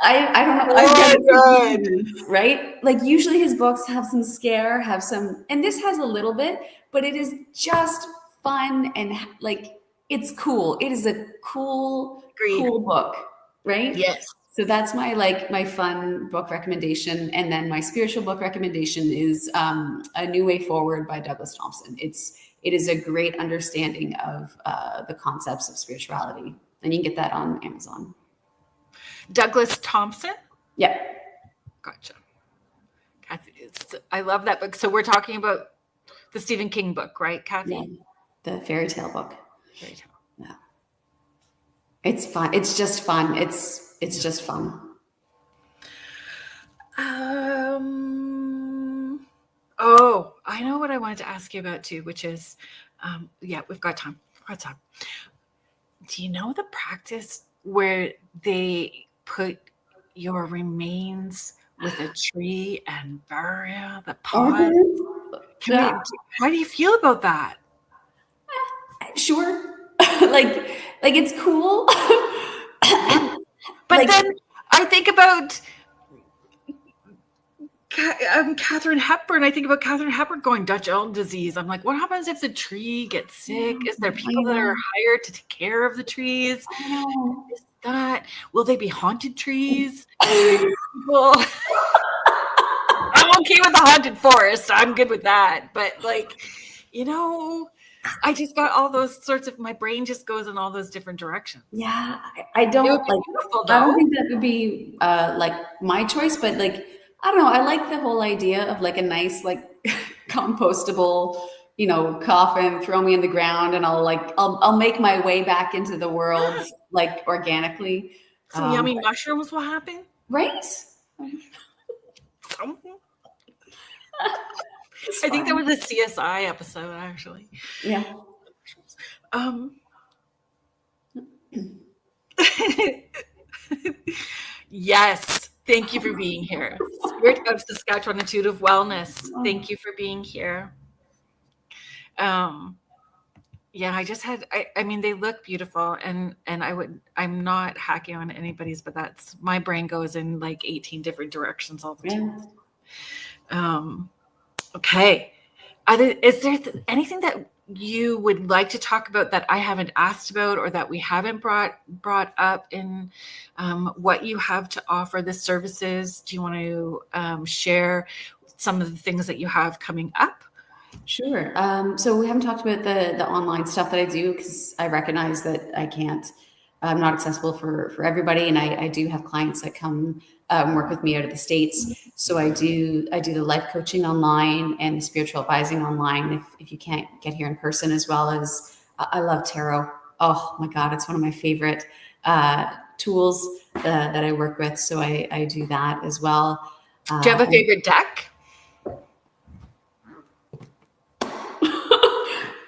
I don't know. I've read it, right? Like usually his books have some scare, and this has a little bit, but it is just fun and like it's cool. It is a cool book, right? Yes. So that's my fun book recommendation. And then my spiritual book recommendation is A New Way Forward by Douglas Thompson. It is a great understanding of the concepts of spirituality. And you can get that on Amazon. Douglas Thompson? Yeah. Gotcha. Kathy, I love that book. So we're talking about the Stephen King book, right, Kathy? Yeah. The fairy tale book. Fairy tale. Yeah. It's fun. It's just fun. It's just fun. Oh, I know what I wanted to ask you about too, which is, we've got time. Do you know the practice where they put your remains with a tree and bury the pod? How do you feel about that? Sure. like it's cool. But then I think about Katharine Hepburn. I think about Katharine Hepburn going Dutch elm disease. I'm like, what happens if the tree gets sick? Is there people that are hired to take care of the trees? Is that, will they be haunted trees? People. I'm okay with the haunted forest. I'm good with that. But I just got all those sorts of, my brain just goes in all those different directions. Yeah. I don't think that would be like my choice, but like, I don't know. I like the whole idea of like a nice, like compostable, coffin, throw me in the ground and I'll make my way back into the world, like organically. Some yummy mushrooms will happen. Right. Something. I think that was a CSI episode, actually. Yeah. Yes. Thank you for being here. Spirit of Saskatchewan Intuitive Wellness. Thank you for being here. I mean, they look beautiful and I'm not hacking on anybody's, but that's, my brain goes in like 18 different directions all the time. Okay. Is there anything that you would like to talk about that I haven't asked about or that we haven't brought up in what you have to offer, the services? Do you want to share some of the things that you have coming up? Sure. So we haven't talked about the online stuff that I do because I recognize that I'm not accessible for everybody. And I do have clients that come work with me out of the States. So I do the life coaching online and the spiritual advising online if you can't get here in person, as well as I love tarot. Oh my God, it's one of my favorite tools that I work with. So I do that as well. Do you have a favorite deck?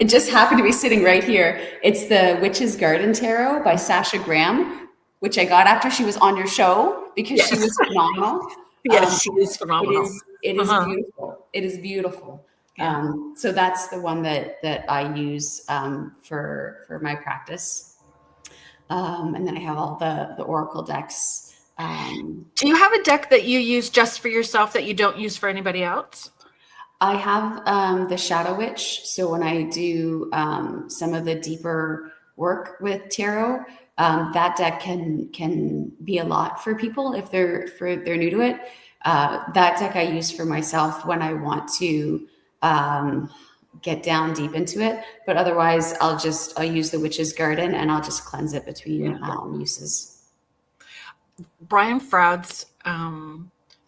It just happened to be sitting right here. It's the Witch's Garden Tarot by Sasha Graham, which I got after she was on your show because she was phenomenal. Yes, she is phenomenal. It is beautiful. It is beautiful. Yeah. So that's the one that I use for my practice. And then I have all the Oracle decks. Do you have a deck that you use just for yourself that you don't use for anybody else? I have the Shadow Witch. So when I do some of the deeper work with tarot, that deck can be a lot for people if they're new to it. That deck I use for myself when I want to get down deep into it. But otherwise, I'll use the Witch's Garden and I'll just cleanse it between uses. Brian Froud's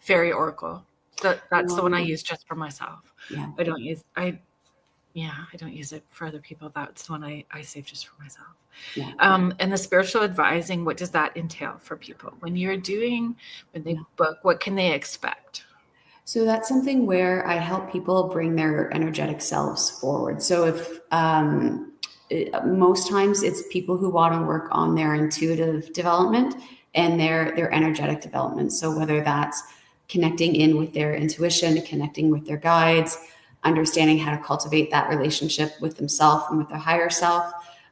Fairy Oracle. That's the one I use just for myself. Yeah. I don't use it for other people. That's the one I save just for myself. Yeah. And the spiritual advising, what does that entail for people? When they book, what can they expect? So that's something where I help people bring their energetic selves forward. So if most times it's people who want to work on their intuitive development and their energetic development. So whether that's connecting in with their intuition, connecting with their guides, understanding how to cultivate that relationship with themselves and with their higher self,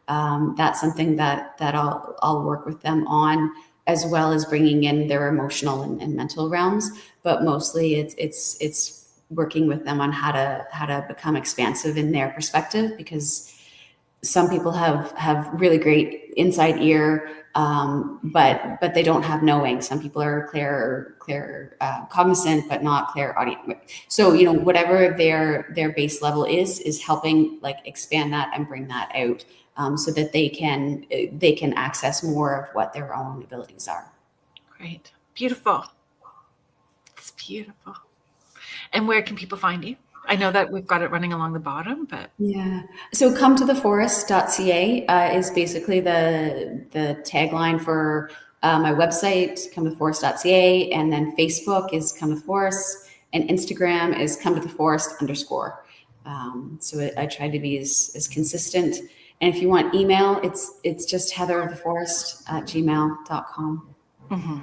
that's something that I'll work with them on, as well as bringing in their emotional and mental realms. But mostly it's working with them on how to become expansive in their perspective, because some people have really great inside ear, but they don't have knowing. Some people are clear cognizant, but not clairaudient. So whatever their base level is helping like expand that and bring that out, so that they can access more of what their own abilities are. Great, beautiful. It's beautiful. And where can people find you? I know that we've got it running along the bottom, but yeah. So cometotheforest.ca is basically the tagline for my website, cometotheforest.ca, and then Facebook is Come to the Forest, and Instagram is Come to the Forest _. So I try to be as consistent. And if you want email, it's just heatheroftheforest@gmail.com. Mm-hmm.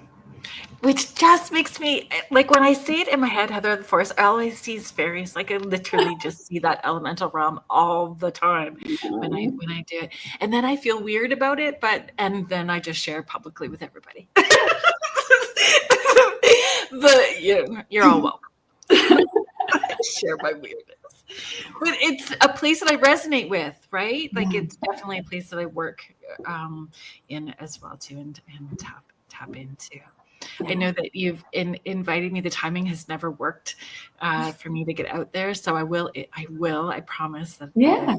Which just makes me, like, when I say it in my head, Heather of the Forest, all I see is fairies. Like, I literally just see that elemental realm all the time when I do it. And then I feel weird about it, and then I just share publicly with everybody. But you're all welcome. Share my weirdness. But it's a place that I resonate with, right? Like, it's definitely a place that I work in as well too, and tap into. I know that you've invited me. The timing has never worked for me to get out there, so I will. I promise that. Yeah.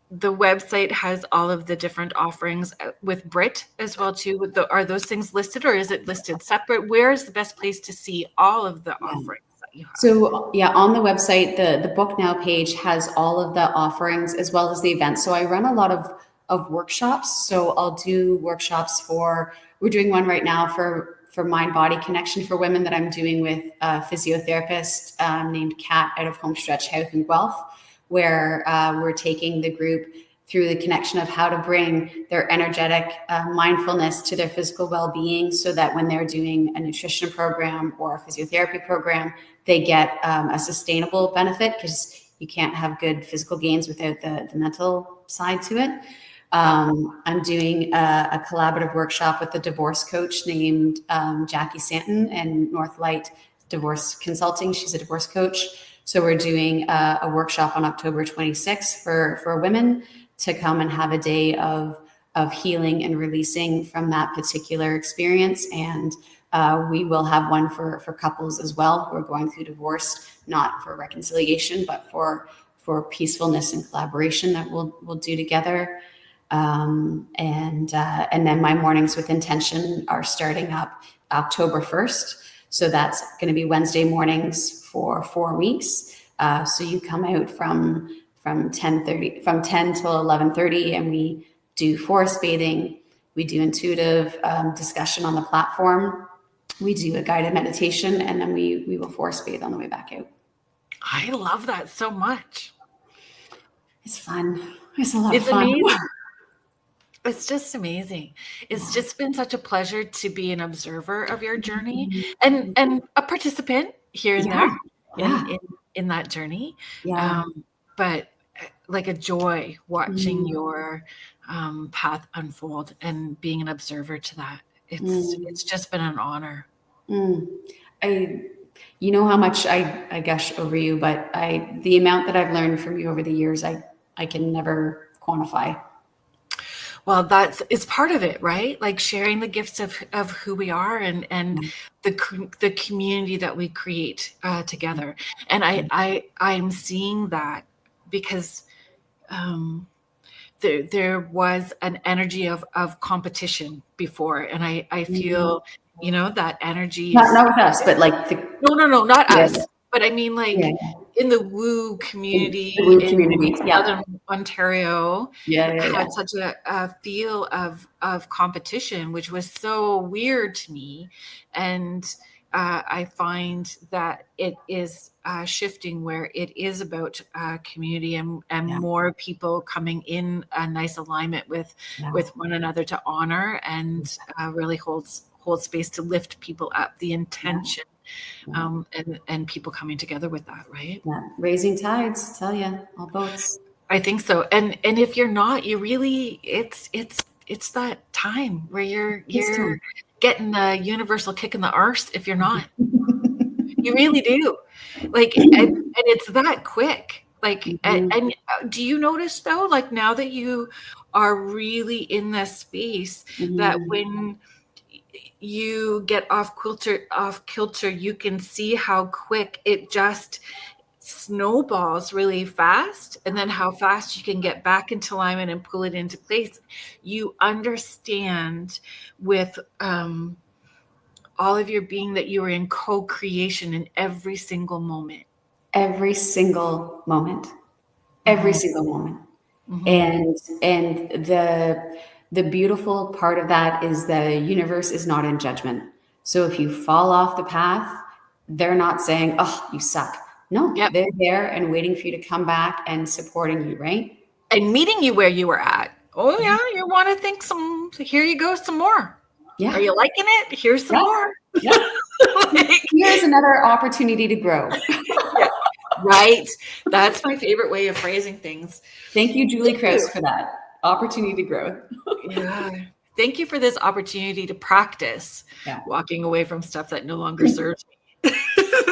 The website has all of the different offerings with Brit as well too. Are those things listed, or is it listed separate? Where is the best place to see all of the offerings that you have? So on the website, the Book Now page has all of the offerings as well as the events. So I run a lot of workshops. So I'll do workshops we're doing one right now for mind-body connection for women that I'm doing with a physiotherapist named Kat out of Homestretch Health and Guelph, where we're taking the group through the connection of how to bring their energetic mindfulness to their physical well-being, so that when they're doing a nutrition program or a physiotherapy program, they get a sustainable benefit, because you can't have good physical gains without the mental side to it. I'm doing a collaborative workshop with a divorce coach named Jackie Santon and Northlight Divorce Consulting. She's a divorce coach. So we're doing a workshop on October 26th for women to come and have a day of healing and releasing from that particular experience. And we will have one for couples as well who are going through divorce, not for reconciliation, but for peacefulness and collaboration that we'll do together. And then my mornings with intention are starting up October 1st. So that's going to be Wednesday mornings for 4 weeks. So you come out from 10 till 11:30, and we do forest bathing. We do intuitive discussion on the platform. We do a guided meditation, and then we will forest bathe on the way back out. I love that so much. It's fun. It's a lot of fun. Amazing. It's just amazing. It's just been such a pleasure to be an observer of your journey and a participant here and there in that journey. But like a joy watching your path unfold and being an observer to that. It's just been an honor. You know how much I gush over you, but the amount that I've learned from you over the years, I can never quantify. Well, it's part of it, right? Like sharing the gifts of who we are and the community that we create together. And I'm seeing that because there was an energy of competition before, and I feel that energy. Not with us, but like no, not us. But I mean, like in the woo community, in Southern Ontario, had such a feel of competition, which was so weird to me. And I find that it is shifting, where it is about community and more people coming in a nice alignment with one another to honor and really hold space to lift people up. The intention and people coming together with that, right? Yeah, raising tides, tell you, all boats. I think so. And if you're not, you really, it's that time where you're getting a universal kick in the arse if you're not. You really do. Like, and it's that quick. Like, and do you notice though, like now that you are really in this space, that when you get off kilter, you can see how quick it just snowballs really fast, and then how fast you can get back into alignment and pull it into place. You understand with all of your being that you are in co-creation in every single moment. Every single moment. Every single moment. And the beautiful part of that is the universe is not in judgment. So if you fall off the path, they're not saying, oh, you suck. No, they're there and waiting for you to come back and supporting you, right? And meeting you where you were at. Oh yeah, you want to think here you go, some more. Yeah. Are you liking it? Here's some more. Yeah. Here's another opportunity to grow. Yeah. Right. That's my favorite way of phrasing things. Thank you, Julie Krause, for that opportunity to grow. Yeah. Thank you for this opportunity to practice walking away from stuff that no longer serves me.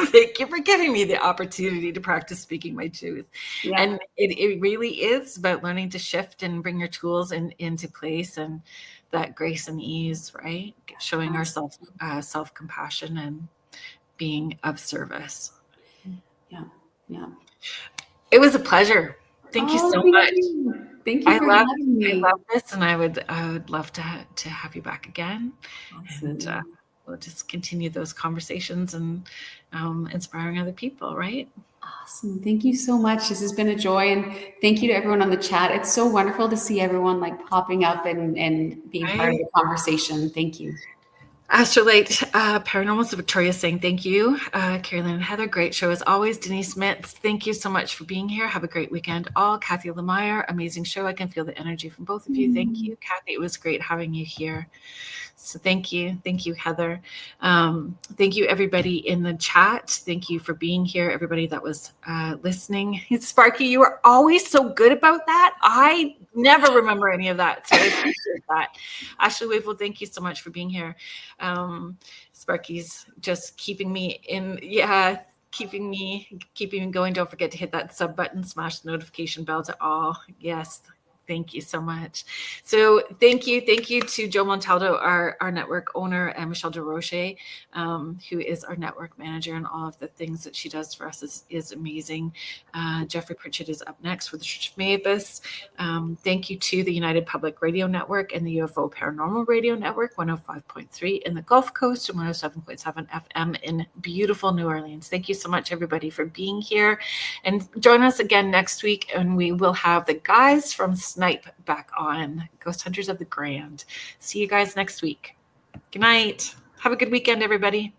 Thank you for giving me the opportunity to practice speaking my truth. Yeah. And it really is about learning to shift and bring your tools into place, and that grace and ease, right? Showing ourselves self-compassion and being of service. Yeah. Yeah. It was a pleasure. Thank you so much. Thank you for having me. I love this, and I would love to have you back again. Awesome. And we'll just continue those conversations and inspiring other people, right? Awesome. Thank you so much. This has been a joy, and thank you to everyone on the chat. It's so wonderful to see everyone like popping up and being part of the conversation. Thank you. Astrolite Paranormal, so Victoria saying thank you. Carolyn and Heather, great show as always. Denise Mitz, thank you so much for being here. Have a great weekend all. Kathy Lemire, amazing show. I can feel the energy from both of you. Thank you, Kathy. It was great having you here. So thank you, Heather. Thank you, everybody in the chat. Thank you for being here, everybody that was listening. Sparky, you are always so good about that. I never remember any of that, so I appreciate that. Ashley Wavell, thank you so much for being here. Sparky's just keeping me in, keeping me going. Don't forget to hit that sub button, smash the notification bell to all. Yes. Thank you so much. So thank you to Joe Montaldo, our network owner, and Michelle DeRoche, who is our network manager, and all of the things that she does for us is amazing. Jeffrey Pritchett is up next with the Church of Mavis. Thank you to the United Public Radio Network and the UFO Paranormal Radio Network, 105.3 in the Gulf Coast and 107.7 FM in beautiful New Orleans. Thank you so much, everybody, for being here. And join us again next week, and we will have the guys from Snipe back on, Ghost Hunters of the Grand. See you guys next week. Good night. Have a good weekend, everybody.